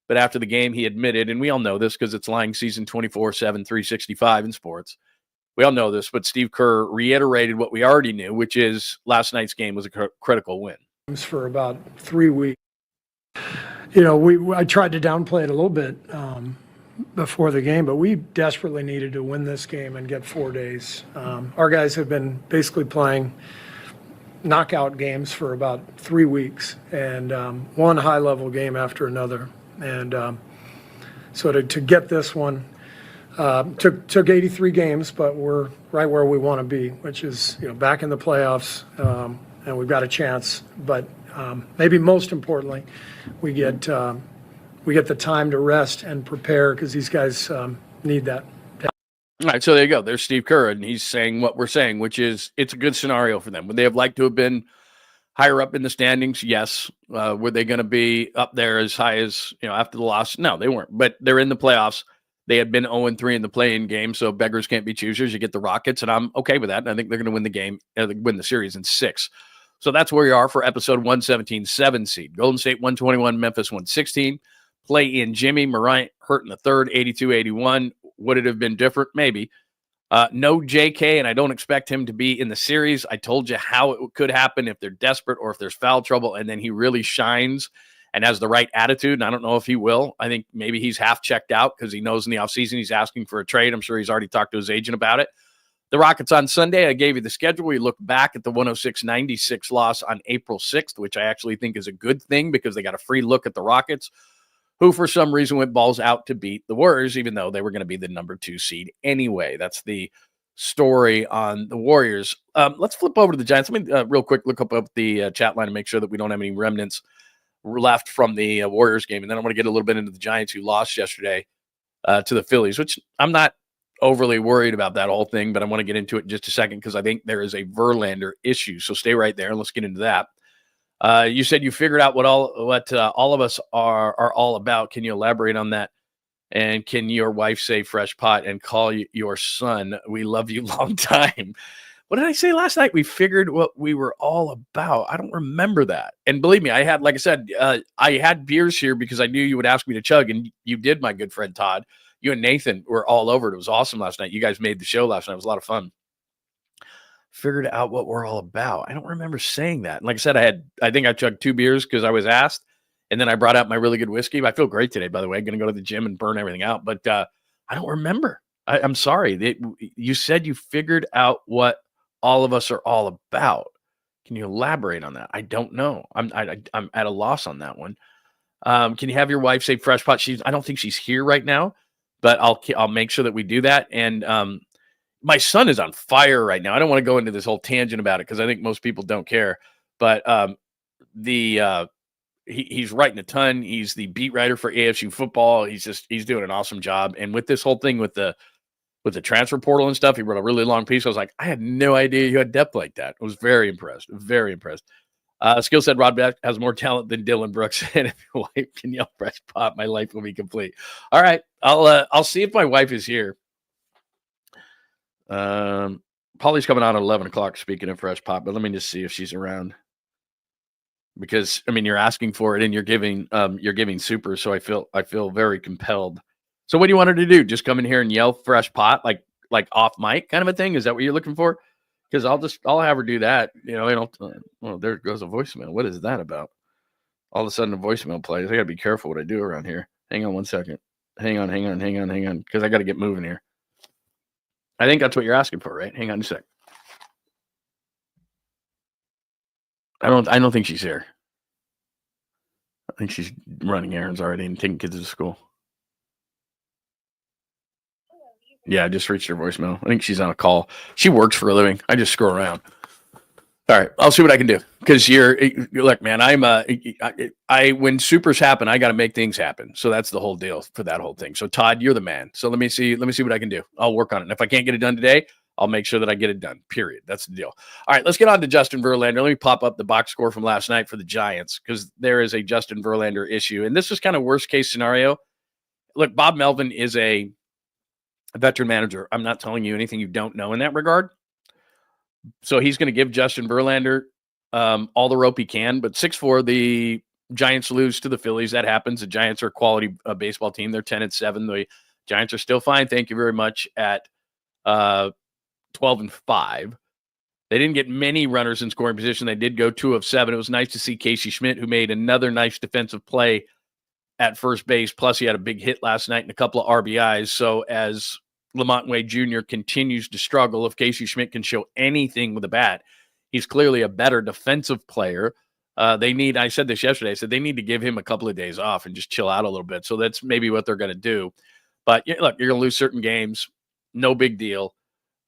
But after the game, he admitted, and we all know this because it's lying season 24/7, 365 in sports. We all know this, but Steve Kerr reiterated what we already knew, which is last night's game was a critical win. For about 3 weeks. You know, I tried to downplay it a little bit before the game, but we desperately needed to win this game and get 4 days. Our guys have been basically playing knockout games for about 3 weeks, and one high-level game after another. And so to get this one took 83 games, but we're right where we want to be, which is, you know, back in the playoffs, and we've got a chance. But maybe most importantly, we get the time to rest and prepare because these guys need that. All right, so there you go. There's Steve Kerr, and he's saying what we're saying, which is it's a good scenario for them. Would they have liked to have been higher up in the standings? Yes. Were they going to be up there as high as, you know, after the loss? No, they weren't. But they're in the playoffs. They had been 0-3 in the play-in game, so beggars can't be choosers. You get the Rockets, and I'm okay with that. And I think they're going to win the game, win the series in 6. So that's where we are for episode 117, 7 seed. Golden State 121, Memphis 116. Play in Jimmy Morant hurt in the third, 82-81. Would it have been different? Maybe. No JK, and I don't expect him to be in the series. I told you how it could happen if they're desperate or if there's foul trouble, and then he really shines and has the right attitude, and I don't know if he will. I think maybe he's half checked out because he knows in the offseason he's asking for a trade. I'm sure he's already talked to his agent about it. The Rockets on Sunday, I gave you the schedule. We look back at the 106-96 loss on April 6th, which I actually think is a good thing because they got a free look at the Rockets, who for some reason went balls out to beat the Warriors, even though they were going to be the number 2 seed anyway. That's the story on the Warriors. Let's flip over to the Giants. Let me real quick look up the chat line and make sure that we don't have any remnants left from the Warriors game. And then I want to get a little bit into the Giants who lost yesterday to the Phillies, which I'm not overly worried about that whole thing, but I want to get into it in just a second because I think there is a Verlander issue. So stay right there and let's get into that. You said you figured out what all of us are all about. Can you elaborate on that? And can your wife say fresh pot and call your son? We love you long time. What did I say last night? We figured what we were all about. I don't remember that. And believe me, I had, like I said, I had beers here because I knew you would ask me to chug, and you did, my good friend Todd. You and Nathan were all over it. It was awesome last night. You guys made the show last night. It was a lot of fun. Figured out what we're all about. I don't remember saying that. And like I said, I think I chugged 2 beers because I was asked, and then I brought out my really good whiskey. I feel great today, by the way. I'm going to go to the gym and burn everything out, but I don't remember. I'm sorry. You said you figured out what all of us are all about. Can you elaborate on that? I don't know. I'm at a loss on that one. Can you have your wife say fresh pot? I don't think she's here right now, but I'll make sure that we do that. And my son is on fire right now. I don't want to go into this whole tangent about it because I think most people don't care. But he's writing a ton. He's the beat writer for ASU football. He's doing an awesome job. And with this whole thing with the transfer portal and stuff, he wrote a really long piece. I was like, I had no idea you had depth like that. I was very impressed. Very impressed. Skill said Rod Beck has more talent than Dylan Brooks. And if your wife can yell fresh pot, my life will be complete. All right. I'll see if my wife is here. Polly's coming on at 11 o'clock, speaking of fresh pot, but let me just see if she's around. Because I mean, you're asking for it and you're giving super. So I feel very compelled. So what do you want her to do? Just come in here and yell fresh pot, like off mic kind of a thing? Is that what you're looking for? Because I'll have her do that. You know, well, there goes a voicemail. What is that about? All of a sudden a voicemail plays. I gotta be careful what I do around here. Hang on one second. Hang on. Because I gotta get moving here. I think that's what you're asking for, right? Hang on a sec. I don't think she's here. I think she's running errands already and taking kids to school. Yeah, I just reached her voicemail. I think she's on a call. She works for a living. I just scroll around. All right, I'll see what I can do. Because look, man, I when supers happen, I got to make things happen. So that's the whole deal for that whole thing. So Todd, you're the man. So let me see what I can do. I'll work on it. And if I can't get it done today, I'll make sure that I get it done. Period. That's the deal. All right, let's get on to Justin Verlander. Let me pop up the box score from last night for the Giants because there is a Justin Verlander issue, and this is kind of worst case scenario. Look, Bob Melvin is a veteran manager. I'm not telling you anything you don't know in that regard. So he's going to give Justin Verlander all the rope he can. But 6-4, the Giants lose to the Phillies. That happens. The Giants are a quality baseball team. They're 10-7. The Giants are still fine. Thank you very much at 12-5. They didn't get many runners in scoring position. They did go 2 of 7. It was nice to see 𝐃𝐨𝐵𝐿, who made another nice defensive play at first base. Plus, he had a big hit last night and a couple of RBIs. So as Lamont Wade Jr. continues to struggle, if 𝐃𝐨𝐵𝐿 can show anything with a bat, he's clearly a better defensive player. I said this yesterday, I said they need to give him a couple of days off and just chill out a little bit. So that's maybe what they're going to do. But look, you're going to lose certain games. No big deal.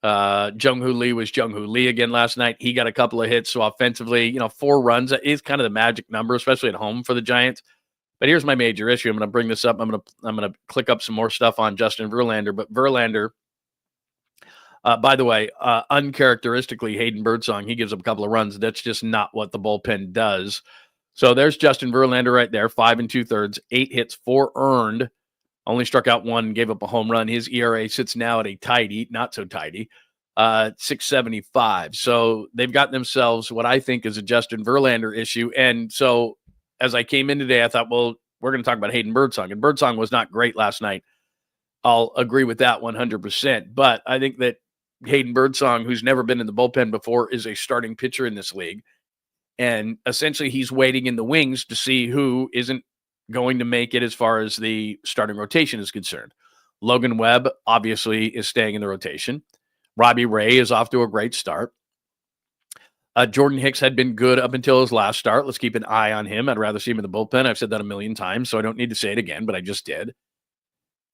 𝐬𝐮𝐬𝐜𝐫𝐢 Lee was 𝐬𝐮𝐬𝐜𝐫𝐢 Lee again last night. He got a couple of hits. So offensively, 4 runs is kind of the magic number, especially at home for the Giants. But here's my major issue. I'm going to bring this up. I'm going to click up some more stuff on Justin Verlander. But Verlander, by the way, uncharacteristically, Hayden Birdsong, he gives up a couple of runs. That's just not what the bullpen does. So there's Justin Verlander right there, 5 2/3, 8 hits, 4 earned, only struck out 1, gave up a home run. His ERA sits now at a tidy, not so tidy, 6.75. So they've got themselves what I think is a Justin Verlander issue. And so as I came in today, I thought, well, we're going to talk about Hayden Birdsong. And Birdsong was not great last night. I'll agree with that 100%. But I think that Hayden Birdsong, who's never been in the bullpen before, is a starting pitcher in this league. And essentially he's waiting in the wings to see who isn't going to make it as far as the starting rotation is concerned. Logan Webb obviously is staying in the rotation. Robbie Ray is off to a great start. Jordan Hicks had been good up until his last start. Let's keep an eye on him. I'd rather see him in the bullpen. I've said that a million times, so I don't need to say it again, but I just did.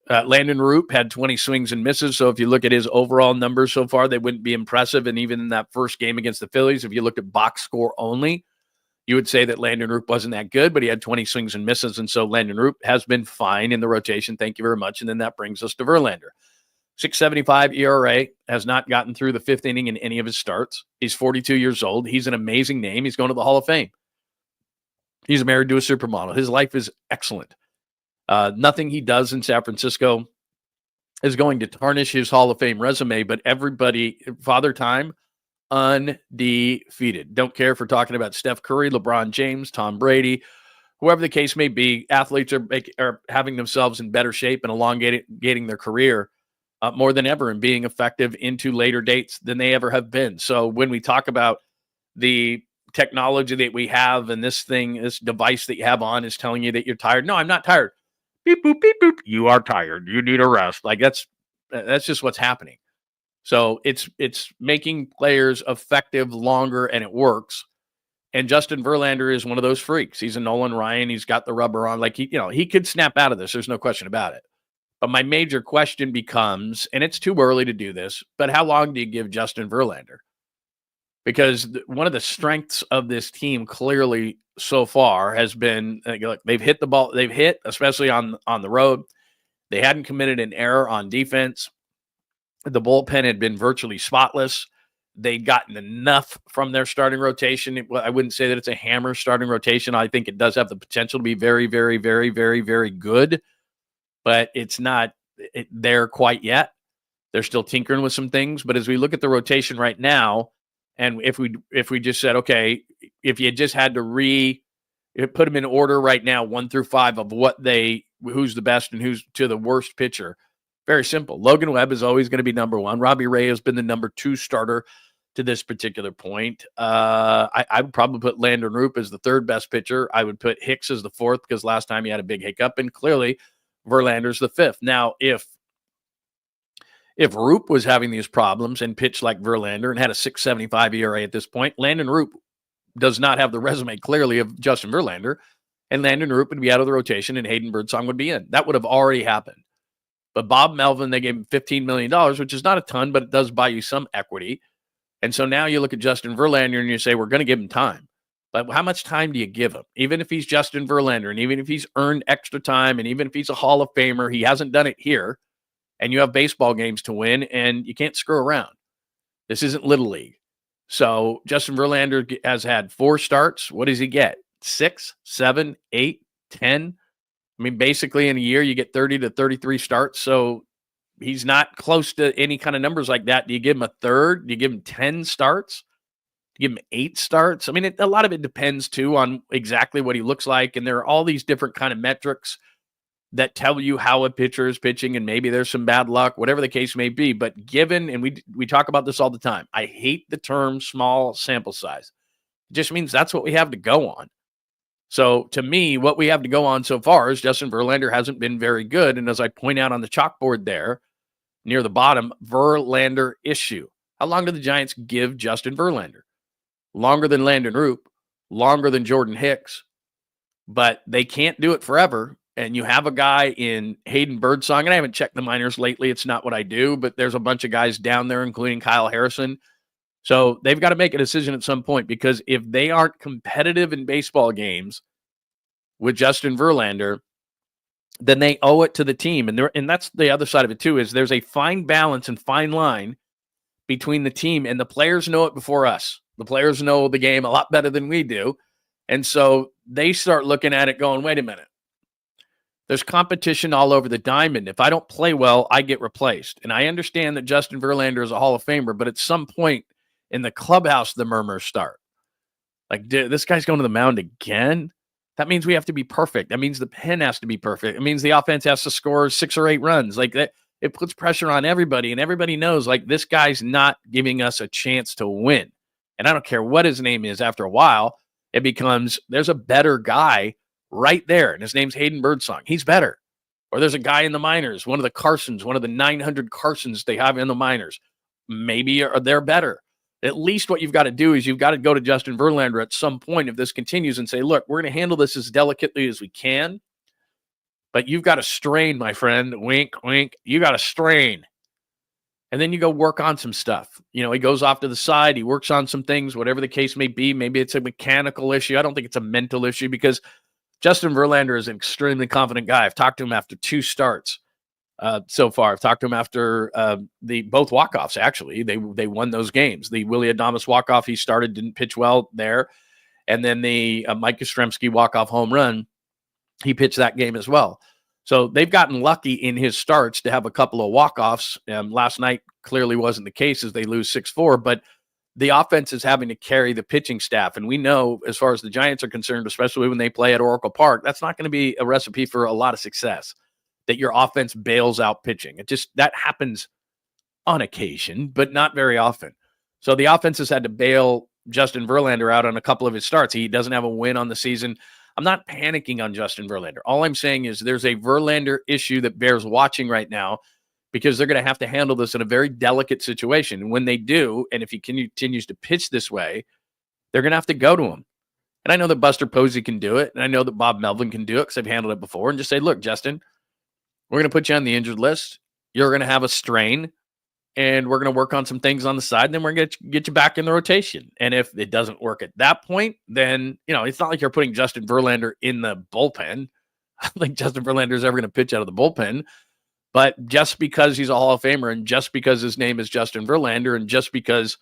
Landon Roop had 20 swings and misses, so if you look at his overall numbers so far, they wouldn't be impressive. And even in that first game against the Phillies, if you looked at box score only, you would say that Landon Roop wasn't that good, but he had 20 swings and misses, and so Landon Roop has been fine in the rotation. Thank you very much. And then that brings us to Verlander. 6.75 ERA, has not gotten through the 5th inning in any of his starts. He's 42 years old. He's an amazing name. He's going to the Hall of Fame. He's married to a supermodel. His life is excellent. Nothing he does in San Francisco is going to tarnish his Hall of Fame resume, but everybody, Father Time, undefeated. Don't care if we're talking about Steph Curry, LeBron James, Tom Brady, whoever the case may be. Athletes are having themselves in better shape and elongating their career more than ever and being effective into later dates than they ever have been. So when we talk about the technology that we have and this device that you have on is telling you that you're tired. No, I'm not tired. Beep, boop, beep, boop. You are tired. You need a rest. Like that's just what's happening. So it's making players effective longer, and it works. And Justin Verlander is one of those freaks. He's a Nolan Ryan. He's got the rubber on. Like he could snap out of this. There's no question about it. But my major question becomes, and it's too early to do this, but how long do you give Justin Verlander? Because one of the strengths of this team clearly so far has been they've hit the ball. They've hit, especially on the road. They hadn't committed an error on defense. The bullpen had been virtually spotless. They'd gotten enough from their starting rotation. I wouldn't say that it's a hammer starting rotation. I think it does have the potential to be very, very, very, very, very good, but it's not there quite yet. They're still tinkering with some things. But as we look at the rotation right now, and if we just said, okay, if you just had to put them in order right now, 1 through 5 of who's the best and who's to the worst pitcher, very simple. Logan Webb is always going to be number 1. Robbie Ray has been the number 2 starter to this particular point. I would probably put Landon Roop as the 3rd best pitcher. I would put Hicks as the 4th because last time he had a big hiccup, and clearly Verlander's the 5th. Now, if Roop was having these problems and pitched like Verlander and had a 6.75 ERA at this point, Landon Roop does not have the resume clearly of Justin Verlander, and Landon Roop would be out of the rotation and Hayden Birdsong would be in. That would have already happened. But Bob Melvin, they gave him $15 million, which is not a ton, but it does buy you some equity. And so now you look at Justin Verlander and you say, we're going to give him time. But how much time do you give him? Even if he's Justin Verlander, and even if he's earned extra time, and even if he's a Hall of Famer, he hasn't done it here. And you have baseball games to win, and you can't screw around. This isn't Little League. So Justin Verlander has had 4 starts. What does he get? 6, 7, 8, 10? I mean, basically in a year, you get 30 to 33 starts. So he's not close to any kind of numbers like that. Do you give him a third? Do you give him 10 starts? Do you give him 8 starts? I mean, a lot of it depends, too, on exactly what he looks like. And there are all these different kind of metrics that tell you how a pitcher is pitching, and maybe there's some bad luck, whatever the case may be. But given, and we talk about this all the time, I hate the term small sample size. It just means that's what we have to go on. So to me, what we have to go on so far is Justin Verlander hasn't been very good. And as I point out on the chalkboard there, near the bottom, Verlander issue. How long do the Giants give Justin Verlander? Longer than Landon Roop, longer than Jordan Hicks, but they can't do it forever. And you have a guy in Hayden Birdsong, and I haven't checked the minors lately. It's not what I do, but there's a bunch of guys down there, including Kyle Harrison. So they've got to make a decision at some point, because if they aren't competitive in baseball games with Justin Verlander, then they owe it to the team. And that's the other side of it too, is there's a fine balance and fine line between the team, and the players know it before us. The players know the game a lot better than we do. And so they start looking at it going, wait a minute. There's competition all over the diamond. If I don't play well, I get replaced. And I understand that Justin Verlander is a Hall of Famer, but at some point in the clubhouse, the murmurs start. Like, this guy's going to the mound again? That means we have to be perfect. That means the pen has to be perfect. It means the offense has to score 6 or 8 runs. Like that, it puts pressure on everybody, and everybody knows, like, this guy's not giving us a chance to win. And I don't care what his name is. After a while, it becomes, there's a better guy right there, and his name's Hayden Birdsong. He's better. Or there's a guy in the minors, one of the Carsons, one of the 900 Carsons they have in the minors. Maybe they're better. At least what you've got to do is you've got to go to Justin Verlander at some point if this continues and say, look, we're going to handle this as delicately as we can, but you've got to strain, my friend. Wink, wink. You got to strain. And then you go work on some stuff. You know, he goes off to the side. He works on some things, whatever the case may be. Maybe it's a mechanical issue. I don't think it's a mental issue, because Justin Verlander is an extremely confident guy. I've talked to him after 2 starts so far. I've talked to him after both walk-offs, actually. They won those games. The Willie Adames walk-off he started, didn't pitch well there. And then the Mike Yastrzemski walk-off home run, he pitched that game as well. So they've gotten lucky in his starts to have a couple of walk-offs. Last night clearly wasn't the case, as they lose 6-4, but the offense is having to carry the pitching staff. And we know, as far as the Giants are concerned, especially when they play at Oracle Park, that's not going to be a recipe for a lot of success, that your offense bails out pitching. That happens on occasion, but not very often. So the offense has had to bail Justin Verlander out on a couple of his starts. He doesn't have a win on the season. I'm not panicking on Justin Verlander. All I'm saying is there's a Verlander issue that bears watching right now, because they're going to have to handle this in a very delicate situation. And when they do, and if he continues to pitch this way, they're going to have to go to him. And I know that Buster Posey can do it, and I know that Bob Melvin can do it, because I've handled it before, and just say, look, Justin, we're going to put you on the injured list. You're going to have a strain, and we're going to work on some things on the side, and then we're going to get you back in the rotation. And if it doesn't work at that point, then, you know, it's not like you're putting Justin Verlander in the bullpen. I don't think Justin Verlander is ever going to pitch out of the bullpen. But just because he's a Hall of Famer, and just because his name is Justin Verlander, and just because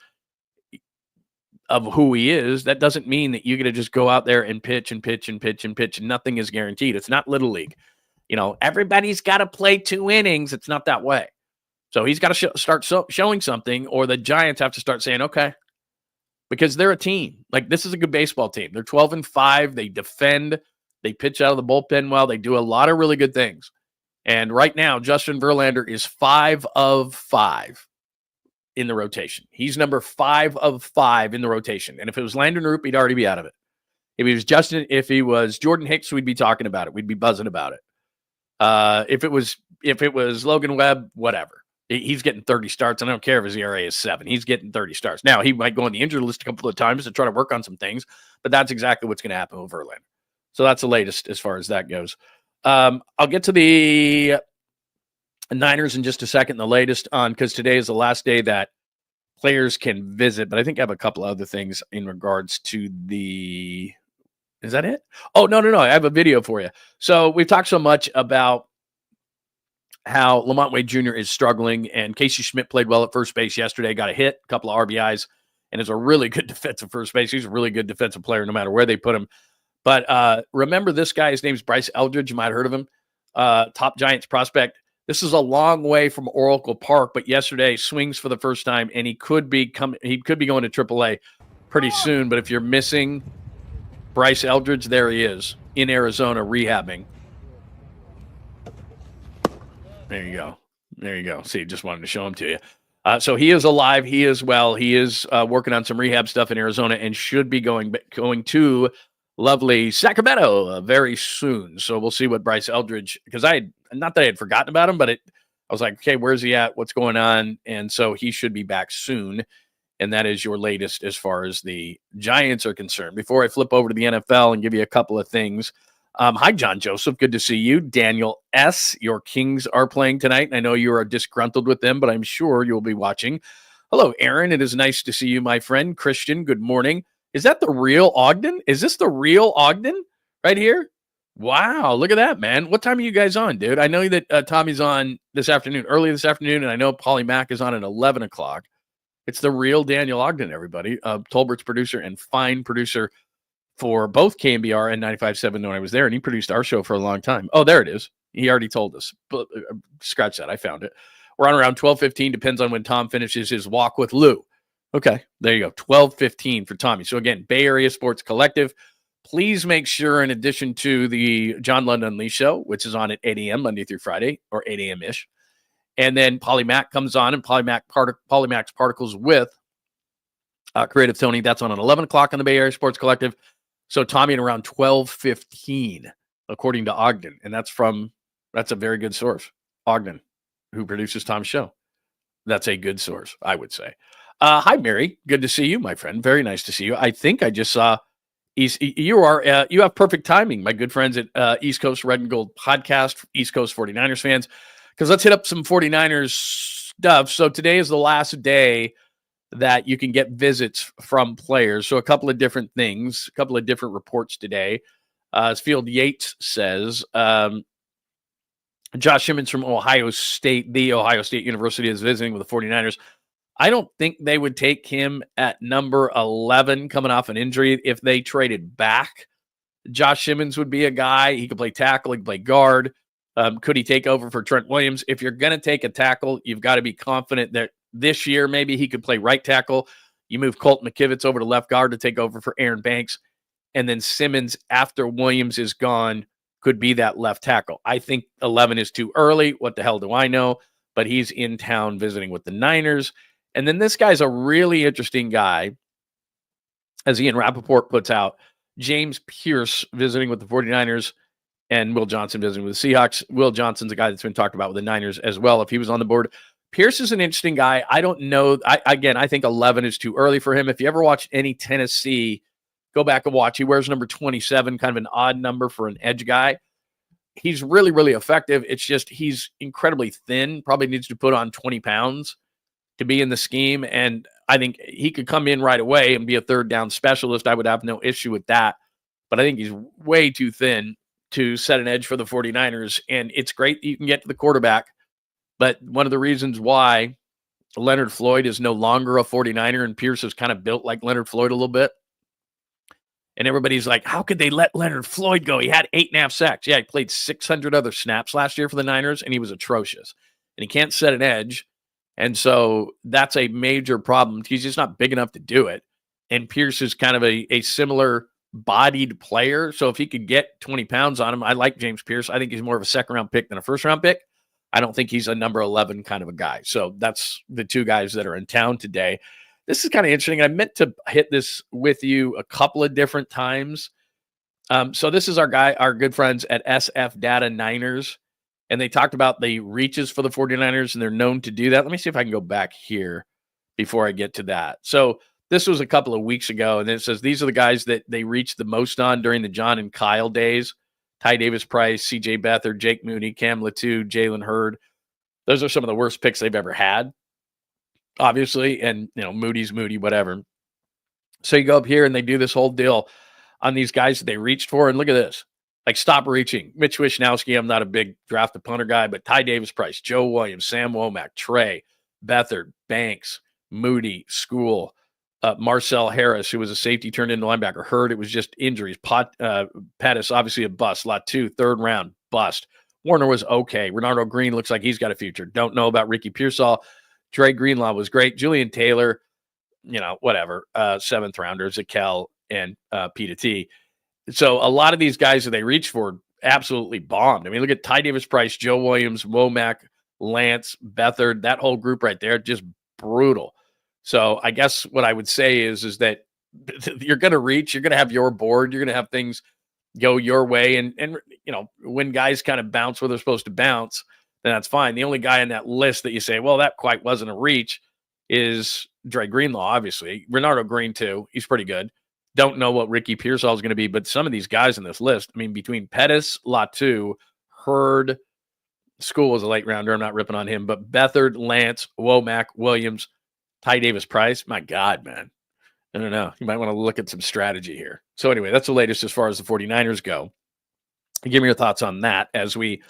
of who he is, that doesn't mean that you get to just go out there and pitch and pitch and pitch and pitch. Nothing is guaranteed. It's not Little League. You know, everybody's got to play 2 innings. It's not that way. So he's got to start showing something, or the Giants have to start saying, okay, because they're a team. Like, this is a good baseball team. They're 12-5. They defend. They pitch out of the bullpen well. They do a lot of really good things. And right now, Justin Verlander is 5 of 5 in the rotation. He's number 5 of 5 in the rotation. And if it was Landon Roop, he'd already be out of it. If he was Jordan Hicks, we'd be talking about it. We'd be buzzing about it. If it was Logan Webb, whatever. He's getting 30 starts. I don't care if his ERA is 7. He's getting 30 starts. Now, he might go on the injured list a couple of times to try to work on some things, but that's exactly what's going to happen with Verlander. So that's the latest as far as that goes. I'll get to the Niners in just a second, the latest on, because today is the last day that players can visit, but I think I have a couple other things in regards to the, is that it? Oh, no. I have a video for you. So we've talked so much about how Lamont Wade Jr. is struggling, and Casey Schmidt played well at first base yesterday, got a hit, a couple of RBIs, and is a really good defensive first base. He's a really good defensive player no matter where they put him. But remember this guy, his name's Bryce Eldridge. You might have heard of him. Top Giants prospect. This is a long way from Oracle Park, but yesterday swings for the first time, and he could be going to AAA pretty soon. But if you're missing Bryce Eldridge, there he is in Arizona rehabbing. There you go. See, just wanted to show him to you. So he is alive. He is well. He is working on some rehab stuff in Arizona and should be going to lovely Sacramento very soon. So we'll see what Bryce Eldridge, because not that I had forgotten about him, but I was like, okay, where's he at? What's going on? And so he should be back soon. And that is your latest as far as the Giants are concerned. Before I flip over to the NFL and give you a couple of things. Hi, John Joseph. Good to see you. Daniel S., your Kings are playing tonight. And I know you are disgruntled with them, but I'm sure you'll be watching. Hello, Aaron. It is nice to see you, my friend. Christian, good morning. Is that the real Ogden? Is this the real Ogden right here? Wow, look at that, man. What time are you guys on, dude? I know that Tommy's on this afternoon, early this afternoon, and I know Polly Mack is on at 11 o'clock. It's the real Daniel Ogden, everybody. Tolbert's producer and fine producer for both KMBR and 95.7 when I was there, and he produced our show for a long time. Oh, there it is. He already told us. But, scratch that. I found it. We're on around 12:15. Depends on when Tom finishes his walk with Lou. Okay, there you go. 12:15 for Tommy. So again, Bay Area Sports Collective. Please make sure, in addition to the John Lund Unleashed show, which is on at 8 a.m. Monday through Friday, or 8 a.m.-ish, and then Polly Mack comes on, and Polly Mack's Particles with Creative Tony. That's on at 11 o'clock on the Bay Area Sports Collective. So Tommy at around 12:15, according to Ogden. And that's a very good source. Ogden, who produces Tom's show. That's a good source, I would say. Hi, Mary. Good to see you, my friend. Very nice to see you. I think I just saw you have perfect timing, my good friends at East Coast Red and Gold Podcast, East Coast 49ers fans, because let's hit up some 49ers stuff. So today is the last day that you can get visits from players. So a couple of different things, a couple of different reports today. As Field Yates says, Josh Simmons from Ohio State, the Ohio State University, is visiting with the 49ers. I don't think they would take him at number 11 coming off an injury. If they traded back, Josh Simmons would be a guy. He could play tackle. He could play guard. Could he take over for Trent Williams? If you're going to take a tackle, you've got to be confident that this year maybe he could play right tackle. You move Colt McKivitz over to left guard to take over for Aaron Banks. And then Simmons, after Williams is gone, could be that left tackle. I think 11 is too early. What the hell do I know? But he's in town visiting with the Niners. And then this guy's a really interesting guy, as Ian Rappaport puts out. James Pierce visiting with the 49ers and Will Johnson visiting with the Seahawks. Will Johnson's a guy that's been talked about with the Niners as well, if he was on the board. Pierce is an interesting guy. I don't know. I think 11 is too early for him. If you ever watched any Tennessee, go back and watch. He wears number 27, kind of an odd number for an edge guy. He's really, really effective. It's just he's incredibly thin, probably needs to put on 20 pounds to be in the scheme. And I think he could come in right away and be a third down specialist. I would have no issue with that. But I think he's way too thin to set an edge for the 49ers. And it's great that you can get to the quarterback. But one of the reasons why Leonard Floyd is no longer a 49er and Pierce is kind of built like Leonard Floyd a little bit. And everybody's like, how could they let Leonard Floyd go? He had 8.5 sacks. Yeah, he played 600 other snaps last year for the Niners, and he was atrocious. And he can't set an edge. And so that's a major problem. He's just not big enough to do it. And Pierce is kind of a similar bodied player. So if he could get 20 pounds on him, I like James Pierce. I think he's more of a second-round pick than a first-round pick. I don't think he's a number 11 kind of a guy. So that's the two guys that are in town today. This is kind of interesting. I meant to hit this with you a couple of different times. So this is our good friends at SF Data Niners. And they talked about the reaches for the 49ers, and they're known to do that. Let me see if I can go back here before I get to that. So this was a couple of weeks ago, and it says these are the guys that they reached the most on during the John and Kyle days. Ty Davis Price, CJ Beathard, Jake Mooney, Cam Latu, Jalen Hurd. Those are some of the worst picks they've ever had, obviously. And, Moody's Moody, whatever. So you go up here and they do this whole deal on these guys that they reached for. And look at this. Like, stop reaching. Mitch Wishnowsky, I'm not a big draft the punter guy, but Ty Davis Price, Joe Williams, Sam Womack, Trey, Beathard, Banks, Moody, School, Marcel Harris, who was a safety turned into linebacker. Heard it was just injuries. Pettis, obviously a bust. Latu, 3rd round, bust. Warner was okay. Renardo Green looks like he's got a future. Don't know about Ricky Pearsall. Dre Greenlaw was great. Julian Taylor, whatever. 7th rounders, 𝐬𝐻 and P T. So a lot of these guys that they reached for absolutely bombed. I mean, look at Ty Davis Price, Joe Williams, Womack, Lance, Beathard, that whole group right there, just brutal. So I guess what I would say is that you're going to reach, you're going to have your board, you're going to have things go your way. And when guys kind of bounce where they're supposed to bounce, then that's fine. The only guy on that list that you say, well, that quite wasn't a reach is Dre Greenlaw, obviously. Renardo Green, too. He's pretty good. Don't know what Ricky Pearsall is going to be, but some of these guys in this list, I mean, between Pettis, Latu, Hurd, School was a late rounder. I'm not ripping on him, but Beathard, Lance, Womack, Williams, Ty Davis Price. My God, man. I don't know. You might want to look at some strategy here. So anyway, that's the latest as far as the 49ers go. Give me your thoughts on that as we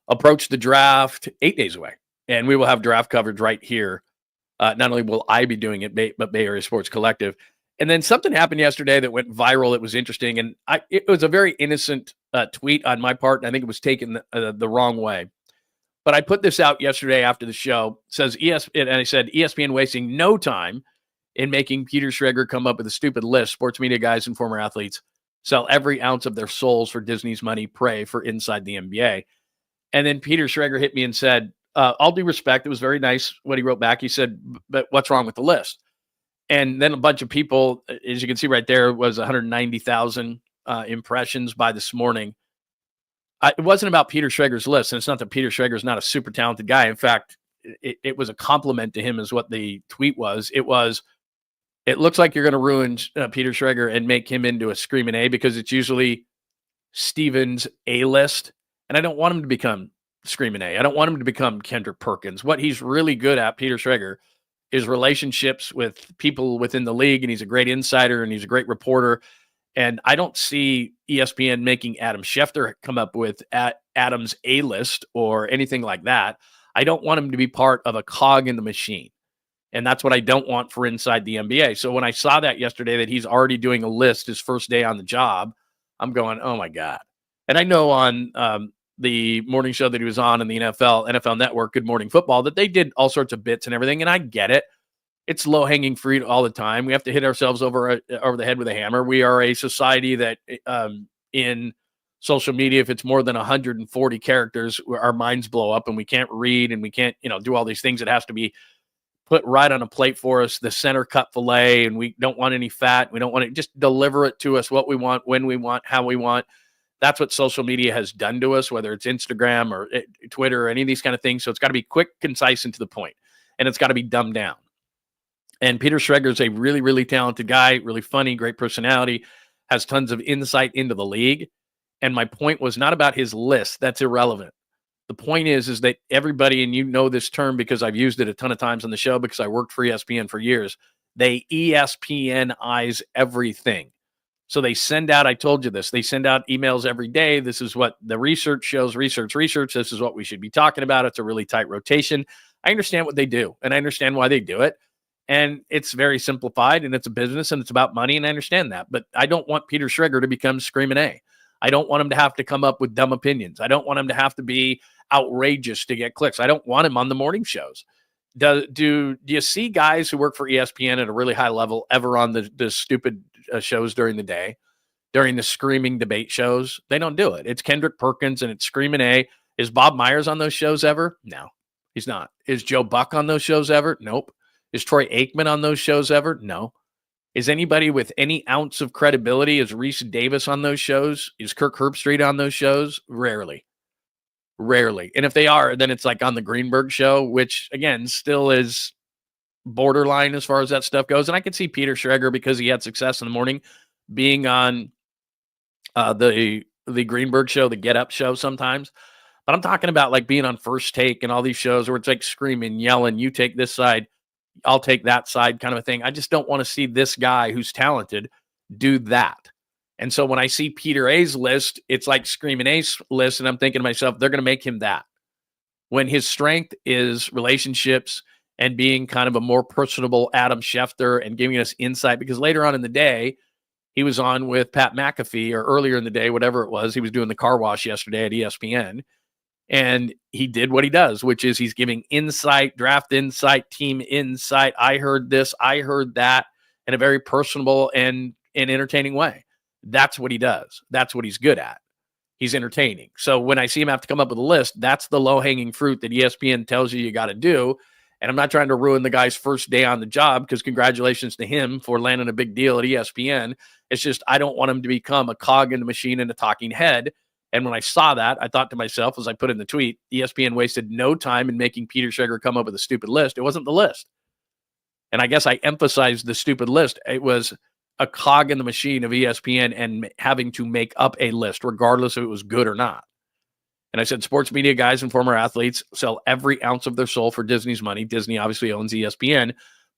approach the draft 8 days away. And we will have draft coverage right here. Not only will I be doing it, but Bay Area Sports Collective. And then something happened yesterday that went viral. It was interesting. And it was a very innocent tweet on my part. And I think it was taken the wrong way. But I put this out yesterday after the show. It says ESPN, and I said ESPN wasting no time in making Peter Schrager come up with a stupid list. Sports media guys and former athletes sell every ounce of their souls for Disney's money, pray for inside the NBA. And then Peter Schrager hit me and said, all due respect, it was very nice what he wrote back. He said, but what's wrong with the list? And then a bunch of people, as you can see right there, was 190,000 impressions by this morning. It wasn't about Peter Schrager's list, and it's not that Peter Schrager is not a super talented guy. In fact, it was a compliment to him is what the tweet was. It looks like you're going to ruin Peter Schrager and make him into a screaming A because it's usually Steven's A list. And I don't want him to become screaming A. I don't want him to become Kendrick Perkins. What he's really good at, Peter Schrager, is relationships with people within the league, and he's a great insider, and he's a great reporter. And I don't see ESPN making Adam Schefter come up with Adam's A-list or anything like that. I don't want him to be part of a cog in the machine. And that's what I don't want for inside the NBA. So when I saw that yesterday, that he's already doing a list his first day on the job, I'm going, oh my God. And I know on the morning show that he was on in the NFL Network, Good Morning Football, that they did all sorts of bits and everything. And I get it. It's low-hanging fruit all the time. We have to hit ourselves over the head with a hammer. We are a society that in social media, if it's more than 140 characters, our minds blow up and we can't read and we can't, do all these things. It has to be put right on a plate for us, the center cut filet, and we don't want any fat. We don't want to just deliver it to us what we want, when we want, how we want. That's what social media has done to us, whether it's Instagram or Twitter or any of these kind of things. So it's got to be quick, concise, and to the point, and it's got to be dumbed down. And Peter Schrager is a really, really talented guy, really funny, great personality, has tons of insight into the league. And my point was not about his list. That's irrelevant. The point is that everybody, and you know this term because I've used it a ton of times on the show because I worked for ESPN for years, they ESPNize everything. So they send out, I told you this, they send out emails every day. This is what the research shows, research. This is what we should be talking about. It's a really tight rotation. I understand what they do, and I understand why they do it. And it's very simplified, and it's a business, and it's about money, and I understand that. But I don't want Peter Schrager to become screaming A. I don't want him to have to come up with dumb opinions. I don't want him to have to be outrageous to get clicks. I don't want him on the morning shows. Do you see guys who work for ESPN at a really high level ever on the stupid shows during the day, during the screaming debate shows? They don't do it. It's Kendrick Perkins and it's screaming A. Is Bob Myers on those shows ever? No, he's not. Is Joe Buck on those shows ever? Nope. Is Troy Aikman on those shows ever? No. Is anybody with any ounce of credibility? Is Reese Davis on those shows? Is Kirk Herbstreit on those shows? Rarely. And if they are, then it's like on the Greenberg show, which again, still is borderline as far as that stuff goes. And I can see Peter Schrager, because he had success in the morning, being on the Greenberg show, the Get Up show sometimes. But I'm talking about like being on First Take and all these shows where it's like screaming, yelling, you take this side, I'll take that side kind of a thing. I just don't want to see this guy who's talented do that. And so when I see Peter A's list, it's like Screaming A's list, and I'm thinking to myself, they're going to make him that. When his strength is relationships and being kind of a more personable Adam Schefter and giving us insight, because later on in the day, he was on with Pat McAfee, or earlier in the day, whatever it was, he was doing the car wash yesterday at ESPN. And he did what he does, which is he's giving insight, draft insight, team insight. I heard this, I heard that, in a very personable and entertaining way. That's what he does. That's what he's good at. He's entertaining. So when I see him have to come up with a list, that's the low-hanging fruit that ESPN tells you got to do. And I'm not trying to ruin the guy's first day on the job, because congratulations to him for landing a big deal at ESPN. It's just I don't want him to become a cog in the machine and a talking head. And when I saw that, I thought to myself, as I put in the tweet, ESPN wasted no time in making Peter Schrager come up with a stupid list. It wasn't the list. And I guess I emphasized the stupid list. It was a cog in the machine of ESPN and having to make up a list, regardless if it was good or not. And I said, sports media guys and former athletes sell every ounce of their soul for Disney's money. Disney obviously owns ESPN.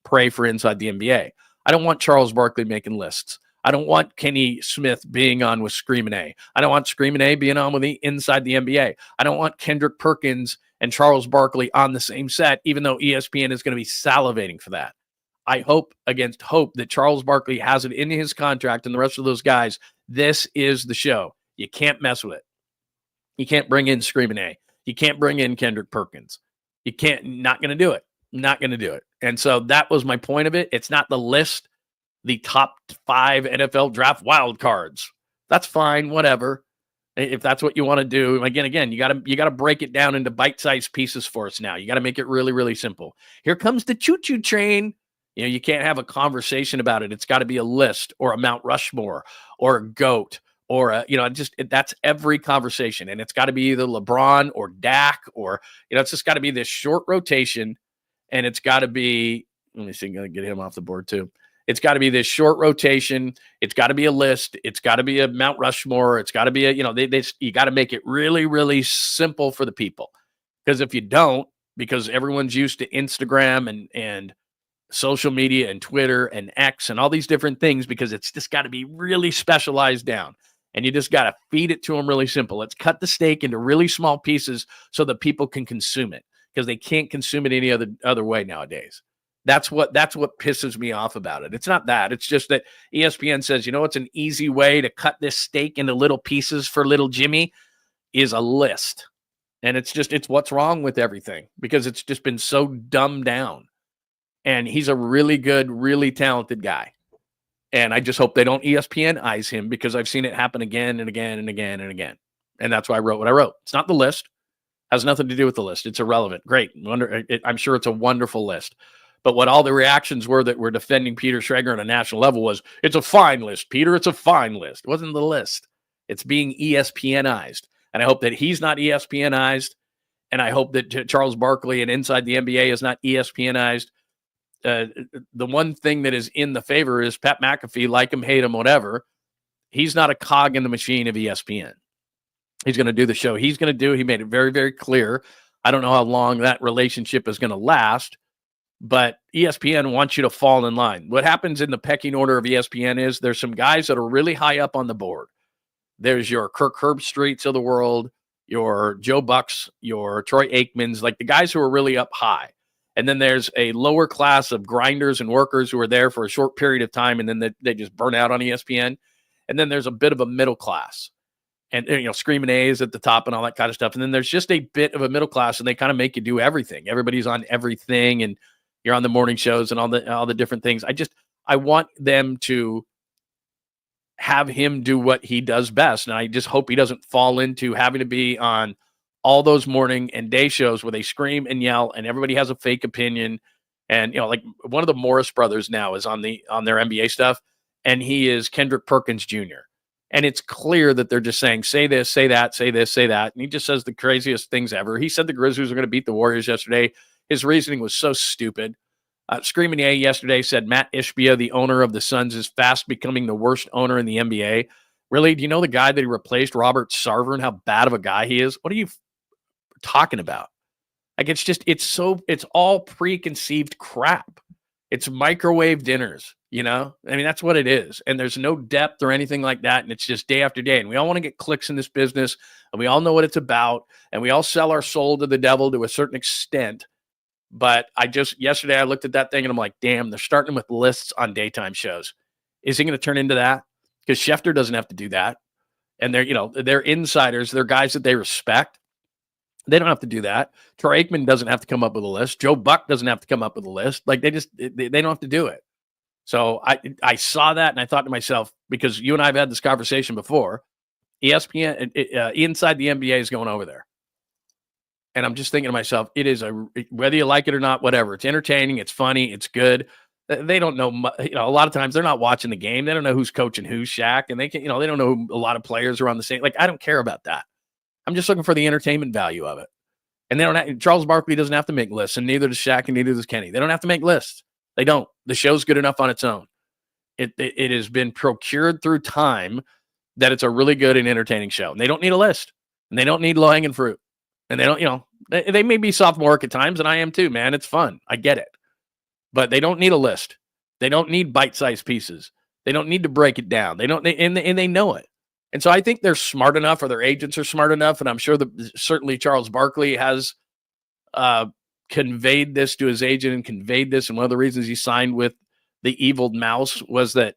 Pray for Inside the NBA. I don't want Charles Barkley making lists. I don't want Kenny Smith being on with Screamin' A. I don't want Screamin' A being on with the Inside the NBA. I don't want Kendrick Perkins and Charles Barkley on the same set, even though ESPN is going to be salivating for that. I hope against hope that Charles Barkley has it in his contract, and the rest of those guys, this is the show. You can't mess with it. You can't bring in Screamin' A. You can't bring in Kendrick Perkins. You can't, not going to do it. Not going to do it. And so that was my point of it. It's not the list, the top 5 NFL draft wild cards. That's fine, whatever. If that's what you want to do. Again, you got to break it down into bite-sized pieces for us now. You got to make it really, really simple. Here comes the choo-choo train. You know, you can't have a conversation about it. It's got to be a list or a Mount Rushmore or a GOAT or that's every conversation. And it's got to be either LeBron or Dak or, it's just got to be this short rotation. And it's got to be, let me see, I'm going to get him off the board too. It's got to be this short rotation. It's got to be a list. It's got to be a Mount Rushmore. It's got to be you got to make it really, really simple for the people. Because if you don't, because everyone's used to Instagram and social media and Twitter and X and all these different things, because it's just got to be really specialized down. And you just got to feed it to them really simple. Let's cut the steak into really small pieces so that people can consume it, because they can't consume it any other way nowadays. That's what pisses me off about it. It's not that. It's just that ESPN says, it's an easy way to cut this steak into little pieces for little Jimmy is a list. And it's what's wrong with everything, because it's just been so dumbed down. And he's a really good, really talented guy. And I just hope they don't ESPN-ize him, because I've seen it happen again and again and again and again. And that's why I wrote what I wrote. It's not the list. Has nothing to do with the list. It's irrelevant. Great. I'm sure it's a wonderful list. But what all the reactions were that were defending Peter Schrager on a national level was, it's a fine list, Peter. It's a fine list. It wasn't the list. It's being ESPN-ized. And I hope that he's not ESPN-ized. And I hope that Charles Barkley and Inside the NBA is not ESPN-ized. The one thing that is in the favor is Pat McAfee, like him, hate him, whatever. He's not a cog in the machine of ESPN. He's going to do the show he's going to do. He made it very, very clear. I don't know how long that relationship is going to last, but ESPN wants you to fall in line. What happens in the pecking order of ESPN is there's some guys that are really high up on the board. There's your Kirk Herbstreits of the world, your Joe Bucks, your Troy Aikmans, like the guys who are really up high. And then there's a lower class of grinders and workers who are there for a short period of time, and then they just burn out on ESPN. And then there's a bit of a middle class. And, Screaming A's at the top and all that kind of stuff. And then there's just a bit of a middle class, and they kind of make you do everything. Everybody's on everything, and you're on the morning shows and all the different things. I want them to have him do what he does best. And I just hope he doesn't fall into having to be on all those morning and day shows where they scream and yell and everybody has a fake opinion. And, like one of the Morris brothers now is on their NBA stuff, and he is Kendrick Perkins Jr. And it's clear that they're just saying, say this, say that, say this, say that. And he just says the craziest things ever. He said the Grizzlies are going to beat the Warriors yesterday. His reasoning was so stupid. Screaming A yesterday said Matt Ishbia, the owner of the Suns, is fast becoming the worst owner in the NBA. Really? Do you know the guy that he replaced, Robert Sarver, and how bad of a guy he is? talking about. Like, it's all preconceived crap. It's microwave dinners, you know? I mean, that's what it is. And there's no depth or anything like that. And it's just day after day. And we all want to get clicks in this business. And we all know what it's about. And we all sell our soul to the devil to a certain extent. But yesterday I looked at that thing and I'm like, damn, they're starting with lists on daytime shows. Is it going to turn into that? Because Schefter doesn't have to do that. And they're insiders. They're guys that they respect. They don't have to do that. Troy Aikman doesn't have to come up with a list. Joe Buck doesn't have to come up with a list. Like, they don't have to do it. So I saw that and I thought to myself, because you and I have had this conversation before, ESPN inside the NBA is going over there. And I'm just thinking to myself, it is whether you like it or not, whatever. It's entertaining. It's funny. It's good. They don't know, a lot of times they're not watching the game. They don't know who's coaching who's Shaq. And they don't know who a lot of players are on the same. Like, I don't care about that. I'm just looking for the entertainment value of it. And Charles Barkley doesn't have to make lists, and neither does Shaq, and neither does Kenny. They don't have to make lists. They don't. The show's good enough on its own. It has been procured through time that it's a really good and entertaining show. And they don't need a list, and they don't need low-hanging fruit. And they don't, they may be sophomoric at times, and I am too, man. It's fun. I get it. But they don't need a list. They don't need bite-sized pieces. They don't need to break it down. They know it. And so I think they're smart enough, or their agents are smart enough, and I'm sure that certainly Charles Barkley has conveyed this to his agent and conveyed this. And one of the reasons he signed with the Evil Mouse was that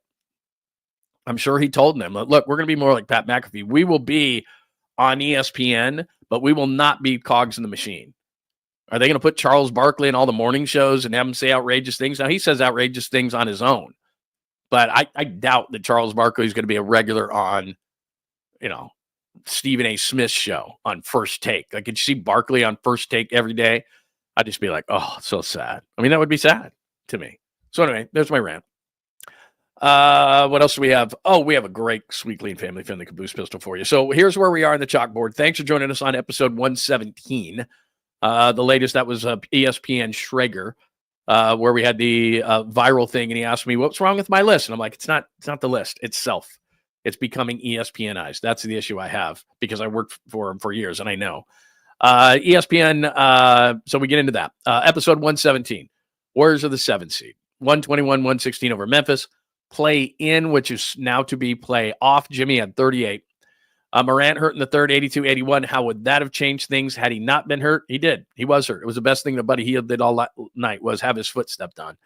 I'm sure he told them, look, we're going to be more like Pat McAfee. We will be on ESPN, but we will not be cogs in the machine. Are they going to put Charles Barkley in all the morning shows and have him say outrageous things? Now, he says outrageous things on his own, but I doubt that Charles Barkley is going to be a regular on, Stephen A. Smith's show on First Take. Like, could you see Barkley on First Take every day? I'd just be like, oh, so sad. I mean, that would be sad to me. So anyway, there's my rant. What else do we have? Oh, we have a great Sweet Clean Family Friendly caboose pistol for you. So here's where we are in the chalkboard. Thanks for joining us on episode 117. The latest, that was ESPN Schrager, where we had the viral thing, and he asked me, what's wrong with my list? And I'm like, it's not the list itself. It's becoming ESPNized. That's the issue I have, because I worked for him for years, and I know. ESPN, so we get into that. Episode 117, Warriors of the 7th seed. 121-116 over Memphis. Play in, which is now to be play off. Jimmy had 38. Morant hurt in the third, 82-81. How would that have changed things had he not been hurt? He did. He was hurt. It was the best thing that Buddy Hield did all night, was have his foot stepped on.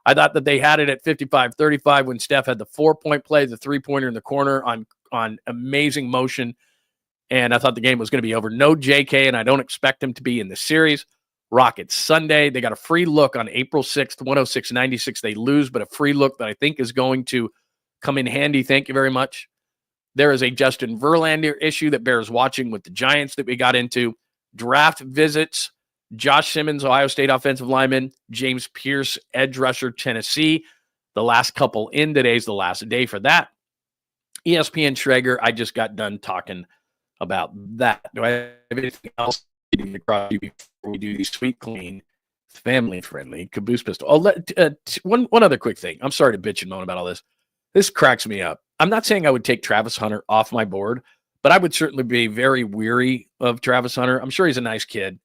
I thought that they had it at 55-35 when Steph had the 4-point play, the 3-pointer in the corner on amazing motion. And I thought the game was going to be over. No JK, and I don't expect him to be in the series. Rockets Sunday. They got a free look on April 6th, 106-96. They lose, but a free look that I think is going to come in handy. Thank you very much. There is a Justin Verlander issue that bears watching with the Giants that we got into. Draft visits. Josh Simmons, Ohio State offensive lineman. James Pierce, edge rusher, Tennessee. The last couple in. Today's the last day for that. ESPN Schrager, I just got done talking about that. Do I have anything else across you before we do the Sweet Clean Family Friendly caboose pistol? One other quick thing. I'm sorry to bitch and moan about all this. This cracks me up. I'm not saying I would take Travis Hunter off my board, but I would certainly be very weary of Travis Hunter. I'm sure he's a nice kid.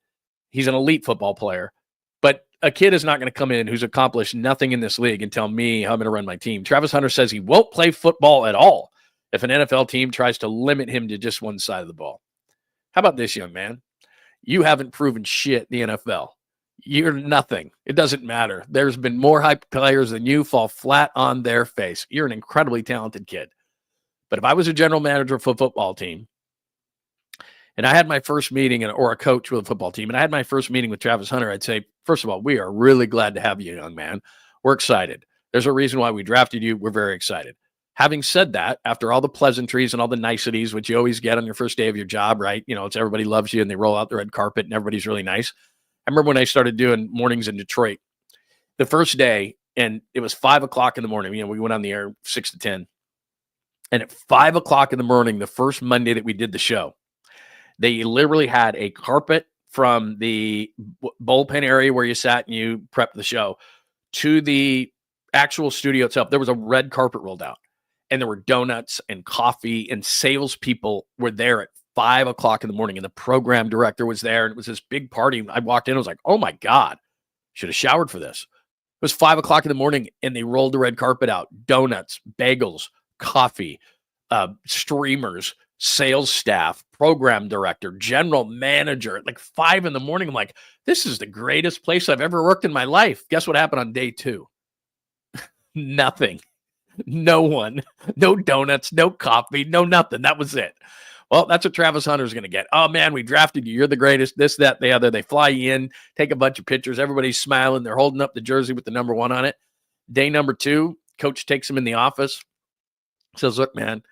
He's an elite football player, but a kid is not going to come in who's accomplished nothing in this league and tell me how I'm going to run my team. Travis Hunter says he won't play football at all if an NFL team tries to limit him to just one side of the ball. How about this, young man? You haven't proven shit in the NFL. You're nothing. It doesn't matter. There's been more hype players than you fall flat on their face. You're an incredibly talented kid. But if I was a general manager for a football team, and I had my first meeting, or a coach with a football team, and I had my first meeting with Travis Hunter, I'd say, first of all, we are really glad to have you, young man. We're excited. There's a reason why we drafted you. We're very excited. Having said that, after all the pleasantries and all the niceties, which you always get on your first day of your job, right? It's everybody loves you and they roll out the red carpet and everybody's really nice. I remember when I started doing mornings in Detroit, the first day, and it was 5:00 in the morning. We went on the air 6 to 10. And at 5:00 in the morning, the first Monday that we did the show, they literally had a carpet from the bullpen area where you sat and you prepped the show to the actual studio itself. There was a red carpet rolled out, and there were donuts and coffee, and salespeople were there at 5 o'clock in the morning, and the program director was there, and it was this big party. I walked in, I was like, oh my God, should have showered for this. It was 5 o'clock in the morning, and they rolled the red carpet out, donuts, bagels, coffee, streamers, sales staff, program director, general manager at like 5 in the morning. I'm like, this is the greatest place I've ever worked in my life. Guess what happened on day 2? Nothing. No one. No donuts, no coffee, no nothing. That was it. Well, that's what Travis Hunter's going to get. Oh, man, we drafted you. You're the greatest. This, that, the other. They fly you in, take a bunch of pictures. Everybody's smiling. They're holding up the jersey with the number 1 on it. Day number 2, coach takes him in the office, says, look, man,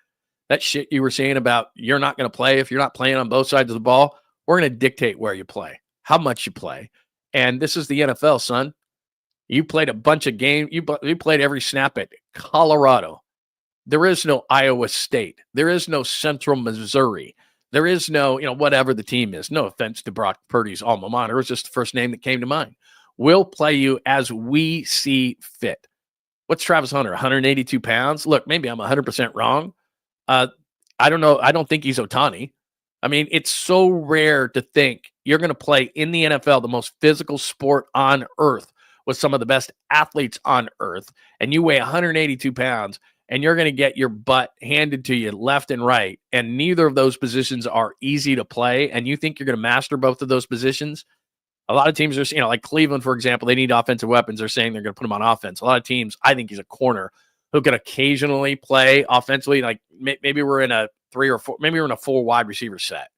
that shit you were saying about you're not going to play if you're not playing on both sides of the ball, we're going to dictate where you play, how much you play. And this is the NFL, son. You played a bunch of games. You played every snap at Colorado. There is no Iowa State. There is no Central Missouri. There is no, whatever the team is. No offense to Brock Purdy's alma mater. It was just the first name that came to mind. We'll play you as we see fit. What's Travis Hunter, 182 pounds? Look, maybe I'm 100% wrong. I don't know. I don't think he's Ohtani. I mean, it's so rare to think you're going to play in the NFL, the most physical sport on earth, with some of the best athletes on earth, and you weigh 182 pounds, and you're going to get your butt handed to you left and right, and neither of those positions are easy to play, and you think you're going to master both of those positions? A lot of teams are, like Cleveland, for example, they need offensive weapons. They're saying they're going to put him on offense. A lot of teams, I think he's a corner who can occasionally play offensively. Like maybe we're in a 3 or 4, maybe we're in a 4 wide receiver set.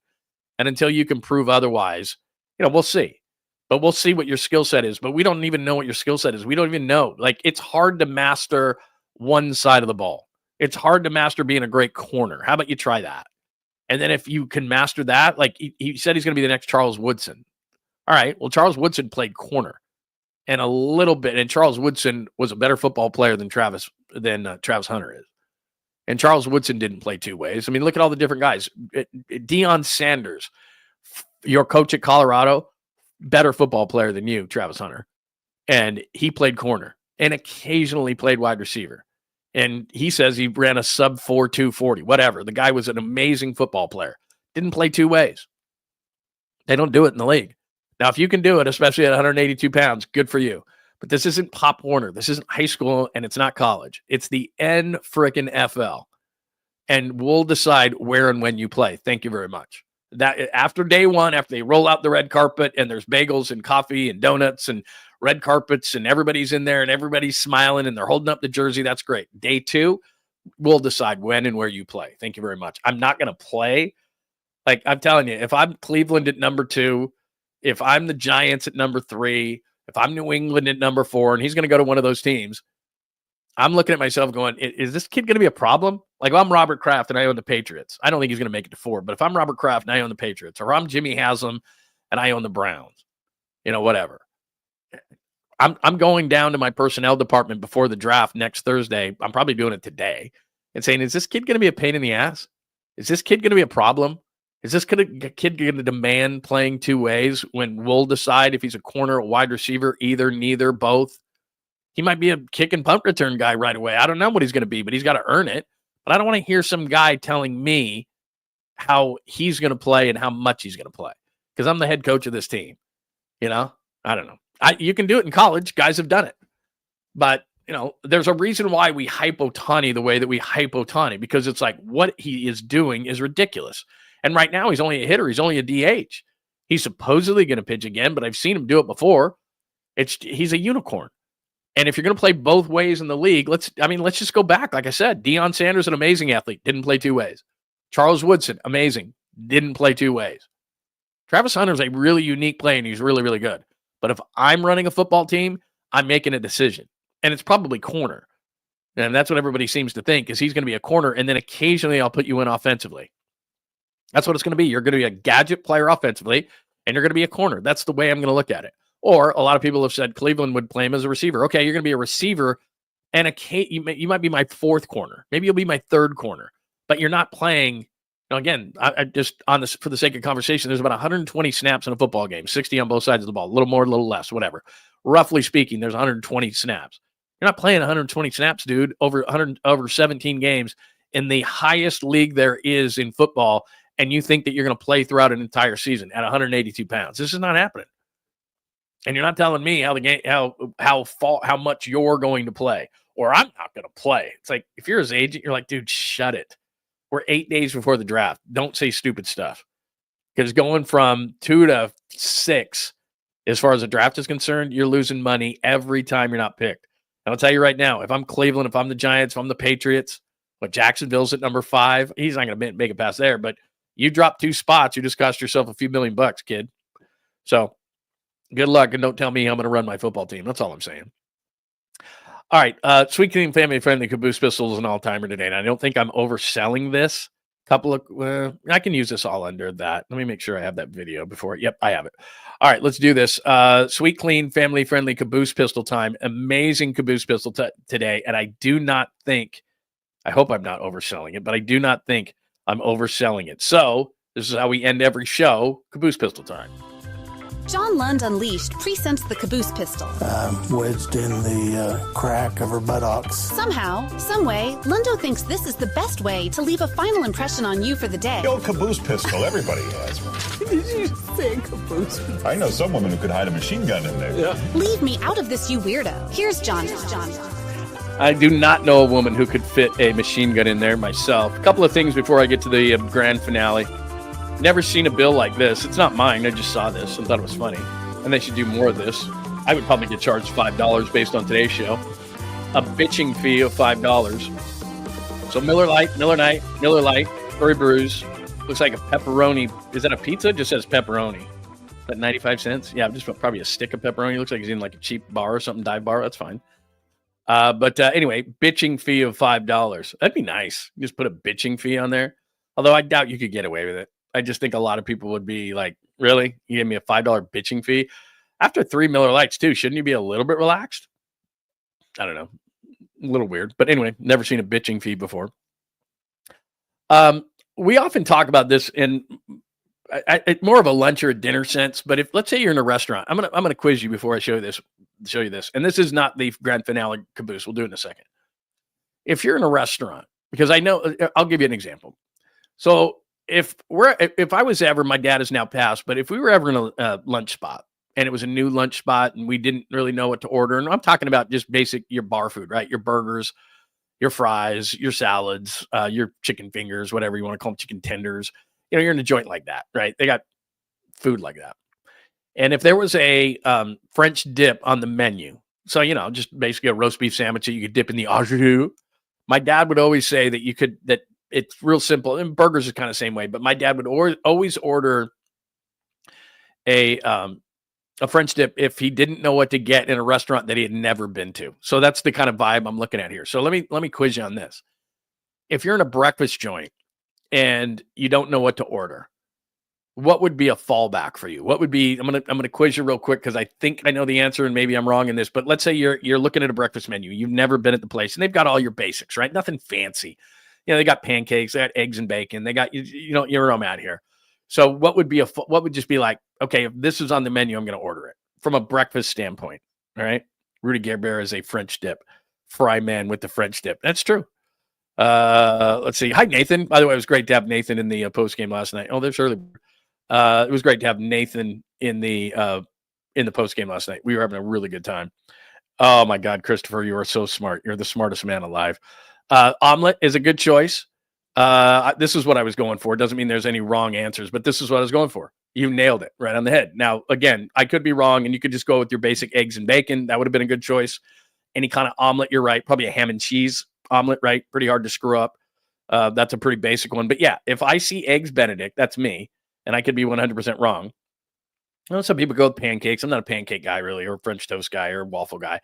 And until you can prove otherwise, we'll see. But we'll see what your skill set is. But we don't even know what your skill set is. We don't even know. Like, it's hard to master one side of the ball. It's hard to master being a great corner. How about you try that? And then if you can master that, like he said he's going to be the next Charles Woodson. All right, well, Charles Woodson played corner and a little bit. And Charles Woodson was a better football player than Travis Hunter is. And Charles Woodson didn't play 2 ways. I mean, look at all the different guys. Deion Sanders, your coach at Colorado, better football player than you, Travis Hunter. And he played corner and occasionally played wide receiver. And he says he ran a sub 4.2 40, whatever. The guy was an amazing football player. Didn't play 2 ways. They don't do it in the league. Now, if you can do it, especially at 182 pounds, good for you. But this isn't Pop Warner. This isn't high school, and it's not college. It's the NFL. And we'll decide where and when you play. Thank you very much. That after day 1, after they roll out the red carpet and there's bagels and coffee and donuts and red carpets and everybody's in there and everybody's smiling and they're holding up the jersey, that's great. Day 2, we'll decide when and where you play. Thank you very much. I'm not going to play. Like, I'm telling you, if I'm Cleveland at number 2, if I'm the Giants at number 3, if I'm New England at number 4, and he's going to go to one of those teams, I'm looking at myself going, is this kid going to be a problem? Like, if I'm Robert Kraft and I own the Patriots, I don't think he's going to make it to 4. But if I'm Robert Kraft and I own the Patriots, or I'm Jimmy Haslam and I own the Browns, whatever. I'm going down to my personnel department before the draft next Thursday. I'm probably doing it today and saying, is this kid going to be a pain in the ass? Is this kid going to be a problem? Is this kid going to demand playing 2 ways when we'll decide if he's a corner, a wide receiver, either, neither, both? He might be a kick and punt return guy right away. I don't know what he's going to be, but he's got to earn it. But I don't want to hear some guy telling me how he's going to play and how much he's going to play, because I'm the head coach of this team. I don't know. You can do it in college. Guys have done it. But, there's a reason why we hype Ohtani the way that we hype Ohtani, because it's like what he is doing is ridiculous. And right now he's only a hitter. He's only a DH. He's supposedly going to pitch again, but I've seen him do it before. He's a unicorn. And if you're going to play both ways in the league, let's just go back. Like I said, Deion Sanders, an amazing athlete, didn't play 2 ways. Charles Woodson, amazing, didn't play 2 ways. Travis Hunter's a really unique player, and he's really, really good. But if I'm running a football team, I'm making a decision. And it's probably corner. And that's what everybody seems to think, is he's going to be a corner, and then occasionally I'll put you in offensively. That's what it's going to be. You're going to be a gadget player offensively, and you're going to be a corner. That's the way I'm going to look at it. Or a lot of people have said Cleveland would play him as a receiver. Okay, you're going to be a receiver, and you might be my 4th corner. Maybe you'll be my 3rd corner, but you're not playing. Again, I just for the sake of conversation, there's about 120 snaps in a football game, 60 on both sides of the ball, a little more, a little less, whatever. Roughly speaking, there's 120 snaps. You're not playing 120 snaps, dude, over 17 games in the highest league there is in football and you think that you're going to play throughout an entire season at 182 pounds. This is not happening. And you're not telling me how the game, how much you're going to play, or I'm not going to play. It's like, if you're his agent, you're like, dude, shut it. We're 8 days before the draft. Don't say stupid stuff. Because going from 2 to 6, as far as the draft is concerned, you're losing money every time you're not picked. And I'll tell you right now, if I'm Cleveland, if I'm the Giants, if I'm the Patriots, but Jacksonville's at number 5, he's not going to make it past there. But you drop 2 spots, you just cost yourself a few $1 million, kid. So good luck, and don't tell me I'm going to run my football team. That's all I'm saying. All right, Sweet Clean Family Friendly Caboose Pistol is an all-timer today, and I don't think I'm overselling this. I can use this all under that. Let me make sure I have that video before. Yep, I have it. All right, let's do this. Sweet, clean, family-friendly caboose pistol time. Amazing caboose pistol today, and I do not think, I hope I'm not overselling it, but I do not think I'm overselling it. So this is how we end every show, caboose pistol time. John Lund Unleashed presents the caboose pistol. Wedged in the crack of her buttocks. Somehow, someway, Lundo thinks this is the best way to leave a final impression on you for the day. The old caboose pistol, everybody has one. Did you say caboose pistol? I know some women who could hide a machine gun in there. Yeah. Leave me out of this, you weirdo. Here's John. I do not know a woman who could fit a machine gun in there myself. A couple of things before I get to the grand finale. Never seen a bill like this. It's not mine. I just saw this and thought it was funny. And they should do more of this. I would probably get charged $5 based on today's show. A bitching fee of $5. So Miller Lite, Miller Lite, Curry Brews. Looks like a pepperoni. Is that a pizza? It just says pepperoni. Is that 95 cents? Yeah, just probably a stick of pepperoni. Looks like he's in like a cheap bar or something, dive bar. That's fine. But anyway, bitching fee of $5. That'd be nice. Just put a bitching fee on there. Although I doubt you could get away with it. I just think a lot of people would be like, really? You gave me a $5 bitching fee? After 3 Miller Lights, too, shouldn't you be a little bit relaxed? I don't know. A little weird. But anyway, never seen a bitching fee before. We often talk about this in more of a lunch or a dinner sense. But if, let's say you're in a restaurant, I'm gonna quiz you before I show you this. And this is not the grand finale caboose. We'll do it in a second. If you're in a restaurant, because I know, I'll give you an example. So if I was ever, my dad is now passed, but if we were ever in a lunch spot and it was a new lunch spot and we didn't really know what to order, and I'm talking about just basic, your bar food, right? Your burgers, your fries, your salads, your chicken fingers, whatever you want to call them, chicken tenders, you're in a joint like that, right? They got food like that. And if there was a French dip on the menu, so, just basically a roast beef sandwich that you could dip in the _, my dad would always say that it's real simple, and burgers is kind of the same way. But my dad would always order a French dip if he didn't know what to get in a restaurant that he had never been to. So that's the kind of vibe I'm looking at here. So let me quiz you on this. If you're in a breakfast joint and you don't know what to order, what would be a fallback for you? What would be? I'm gonna quiz you real quick because I think I know the answer, and maybe I'm wrong in this. But let's say you're looking at a breakfast menu. You've never been at the place, and they've got all your basics, right? Nothing fancy. They got pancakes, they got eggs and bacon, they got, you're where I'm at here. So what would just be like, okay, if this is on the menu, I'm going to order it from a breakfast standpoint. All right. Rudy Gobert is a French dip, fry man with the French dip. That's true. Let's see. Hi, Nathan. By the way, it was great to have Nathan in the post game last night. Oh, there's early. It was great to have Nathan in the post game last night. We were having a really good time. Oh my God, Christopher, you are so smart. You're the smartest man alive. Omelet is a good choice. This is what I was going for. It doesn't mean there's any wrong answers, but this is what I was going for. You nailed it right on the head. Now, again, I could be wrong, and you could just go with your basic eggs and bacon. That would have been a good choice. Any kind of omelet, you're right. Probably a ham and cheese omelet, right? Pretty hard to screw up. That's a pretty basic one. But yeah, if I see eggs Benedict, that's me, and I could be 100% wrong. Some people go with pancakes. I'm not a pancake guy, really, or French toast guy, or waffle guy.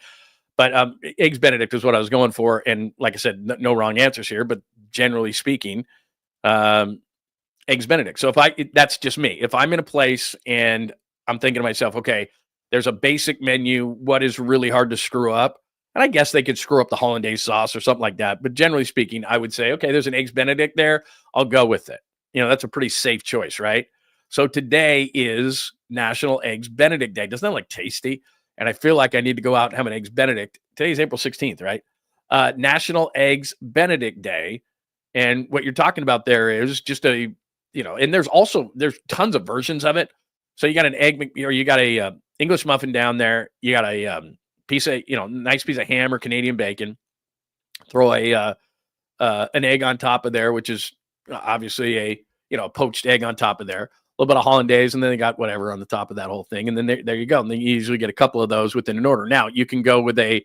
But eggs Benedict is what I was going for. And like I said, no wrong answers here, but generally speaking, eggs Benedict. So that's just me. If I'm in a place and I'm thinking to myself, okay, there's a basic menu, what is really hard to screw up? And I guess they could screw up the hollandaise sauce or something like that. But generally speaking, I would say, okay, there's an eggs Benedict there. I'll go with it. That's a pretty safe choice, right? So today is National Eggs Benedict Day. Doesn't that look tasty? And I feel like I need to go out and have an Eggs Benedict. Today's April 16th, right? National Eggs Benedict Day. And what you're talking about there is just a and there's tons of versions of it. So you got an egg, or you got a English muffin down there. You got a piece of, nice piece of ham or Canadian bacon. Throw an egg on top of there, which is obviously a poached egg on top of there. A little bit of hollandaise, and then they got whatever on the top of that whole thing. And then there you go. And then you usually get a couple of those within an order. Now you can go with a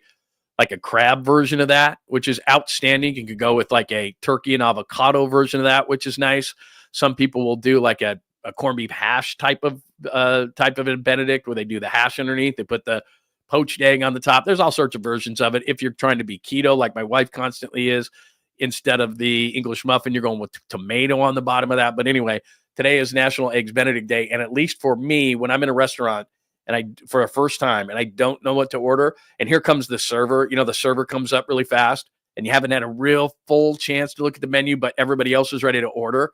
crab version of that, which is outstanding. You could go with like a turkey and avocado version of that, which is nice. Some people will do like a corned beef hash type of a Benedict, where they do the hash underneath. They put the poached egg on the top. There's all sorts of versions of it. If you're trying to be keto, like my wife constantly is, instead of the English muffin, you're going with tomato on the bottom of that. But anyway, today is National Eggs Benedict Day. And at least for me, when I'm in a restaurant and for a first time and I don't know what to order, and here comes the server, the server comes up really fast and you haven't had a real full chance to look at the menu, but everybody else is ready to order.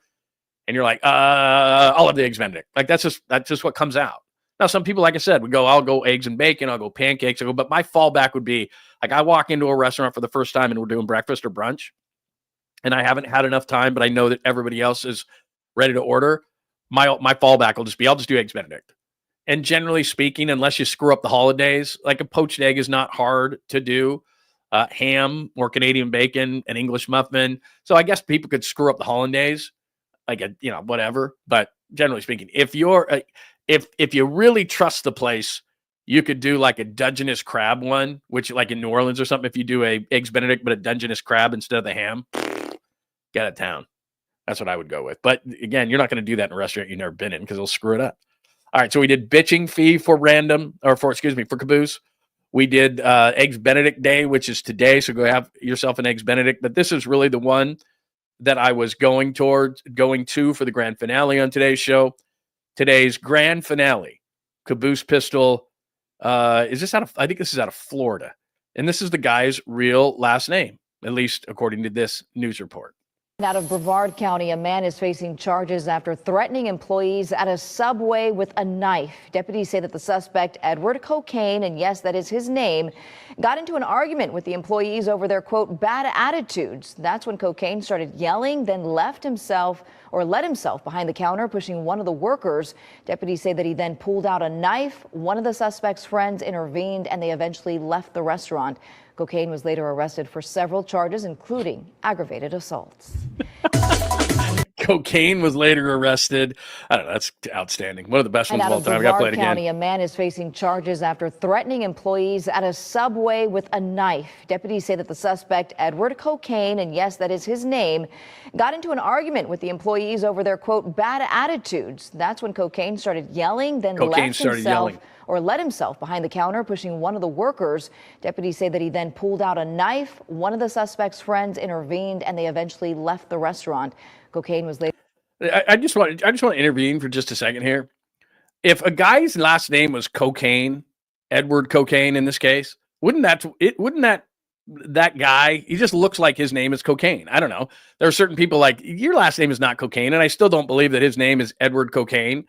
And you're like, I'll have the Eggs Benedict. Like that's just what comes out. Now, some people, like I said, I'll go eggs and bacon, I'll go pancakes, but my fallback would be like, I walk into a restaurant for the first time and we're doing breakfast or brunch, and I haven't had enough time, but I know that everybody else is ready to order. My fallback will just be, I'll just do Eggs Benedict. And generally speaking, unless you screw up the holidays, like a poached egg is not hard to do. Ham or Canadian bacon, an English muffin. So I guess people could screw up the hollandaise, like whatever. But generally speaking, if you really trust the place, you could do like a Dungeness crab one, which like in New Orleans or something. If you do a Eggs Benedict but a Dungeness crab instead of the ham, get out of town. That's what I would go with. But again, you're not going to do that in a restaurant you've never been in because they'll screw it up. All right, so we did bitching fee for Caboose. We did Eggs Benedict Day, which is today. So go have yourself an Eggs Benedict. But this is really the one that I was going to for the grand finale on today's show. Today's grand finale, Caboose Pistol. I think this is out of Florida. And this is the guy's real last name, at least according to this news report. Out of Brevard County, a man is facing charges after threatening employees at a Subway with a knife. Deputies say that the suspect, 𝐸𝐻𝐿, and yes, that is his name, got into an argument with the employees over their, quote, bad attitudes. That's when 𝐸𝐿 started yelling, then let himself behind the counter, pushing one of the workers. Deputies say that he then pulled out a knife. One of the suspect's friends intervened, and they eventually left the restaurant. 𝐸𝐿 was later arrested for several charges, including aggravated assaults. 𝐸𝐿 was later arrested. I don't know. That's outstanding. One of the best ones of all time. I got to play it again. County, a man is facing charges after threatening employees at a Subway with a knife. Deputies say that the suspect, 𝐸𝐻𝐿, and yes, that is his name, got into an argument with the employees over their, quote, bad attitudes. That's when 𝐸𝐿 started yelling, then let himself behind the counter, pushing one of the workers. Deputies say that he then pulled out a knife. One of the suspect's friends intervened, and they eventually left the restaurant. 𝐸𝐿 was later. I just want to intervene for just a second here. If a guy's last name was 𝐸𝐿, Edward 𝐸𝐿 in this case, wouldn't that guy, he just looks like his name is 𝐸𝐿. I don't know. There are certain people like, your last name is not 𝐸𝐿, and I still don't believe that his name is Edward 𝐸𝐿.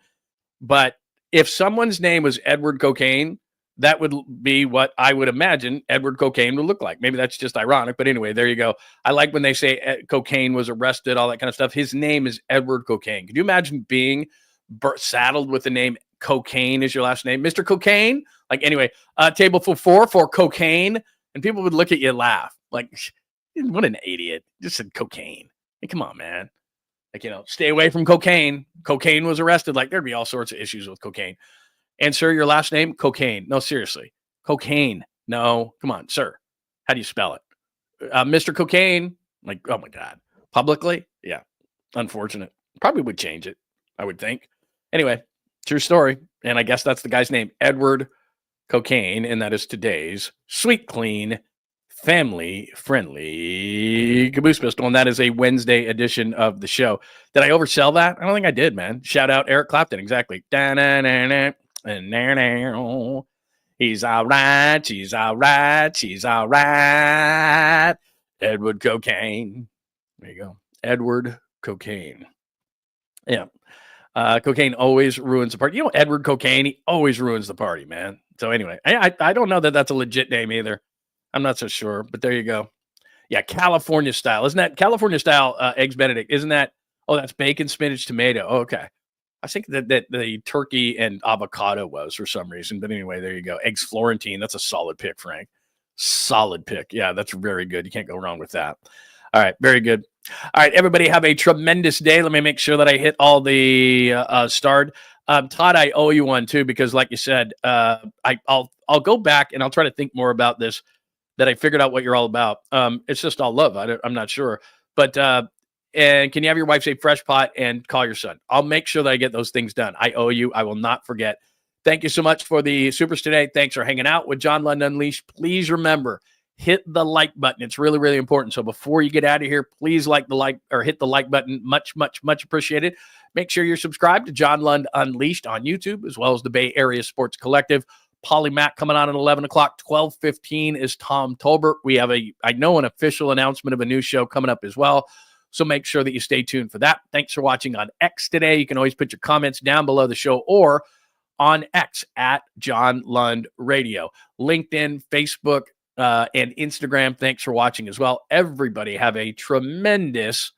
But if someone's name was Edward 𝐸𝐿, that would be what I would imagine Edward 𝐸𝐿 would look like. Maybe that's just ironic, but anyway, there you go. I like when they say 𝐸𝐿 was arrested, all that kind of stuff. His name is Edward 𝐸𝐿. Could you imagine being saddled with the name 𝐸𝐿 as your last name? Mr. 𝐸𝐿? Like, anyway, table for 𝐸𝐿, and people would look at you and laugh. Like, what an idiot. Just said 𝐸𝐿. Hey, come on, man. Like, stay away from 𝐸𝐿. 𝐸𝐿 was arrested. Like, there'd be all sorts of issues with 𝐸𝐿. And, sir, your last name? 𝐸𝐿. No, seriously. 𝐸𝐿. No. Come on, sir. How do you spell it? Mr. 𝐸𝐿. Like, oh, my God. Publicly? Yeah. Unfortunate. Probably would change it, I would think. Anyway, true story. And I guess that's the guy's name, Edward 𝐸𝐿. And that is today's sweet, clean, family-friendly Caboose Pistol, and that is a Wednesday edition of the show. Did I oversell that? I don't think I did, man. Shout out Eric Clapton, exactly. He's all right, she's all right, she's all right. Edward 𝐸𝐿. There you go. Edward 𝐸𝐿. Yeah. 𝐸𝐿 always ruins the party. Edward 𝐸𝐿, he always ruins the party, man. So anyway, I don't know that that's a legit name either. I'm not so sure, but there you go. Yeah, California style. Isn't that California style Eggs Benedict? Isn't that Oh, that's bacon, spinach, tomato. Okay. I think that the turkey and avocado was for some reason. But anyway, there you go. Eggs Florentine. That's a solid pick, Frank. Solid pick. Yeah, that's very good. You can't go wrong with that. All right. Very good. All right. Everybody have a tremendous day. Let me make sure that I hit all the starred. Todd, I owe you one too, because like you said, I'll go back and I'll try to think more about this, that I figured out what you're all about. It's just all love. I'm not sure. But and can you have your wife say fresh pot and call your son? I'll make sure that I get those things done. I owe you. I will not forget. Thank you so much for the supers today. Thanks for hanging out with John Lund Unleashed. Please remember, hit the like button. It's really, really important. So before you get out of here, please hit the like button. Much, much, much appreciated. Make sure you're subscribed to John Lund Unleashed on YouTube, as well as the Bay Area Sports Collective. Polymac coming on at 11 o'clock. 12:15 is Tom Tolbert. We have an official announcement of a new show coming up as well. So make sure that you stay tuned for that. Thanks for watching on X today. You can always put your comments down below the show or on X at John Lund Radio. LinkedIn, Facebook, and Instagram. Thanks for watching as well. Everybody have a tremendous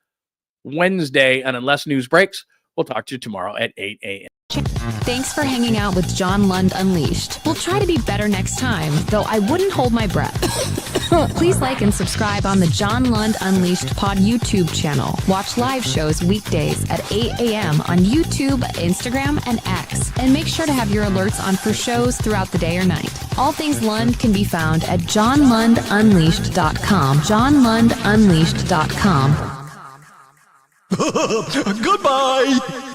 Wednesday. And unless news breaks, we'll talk to you tomorrow at 8 a.m. Thanks for hanging out with John Lund Unleashed. We'll try to be better next time, though I wouldn't hold my breath. Please like and subscribe on the John Lund Unleashed Pod YouTube channel. Watch live shows weekdays at 8 a.m. on YouTube, Instagram, and X. And make sure to have your alerts on for shows throughout the day or night. All things Lund can be found at johnlundunleashed.com. johnlundunleashed.com. Goodbye!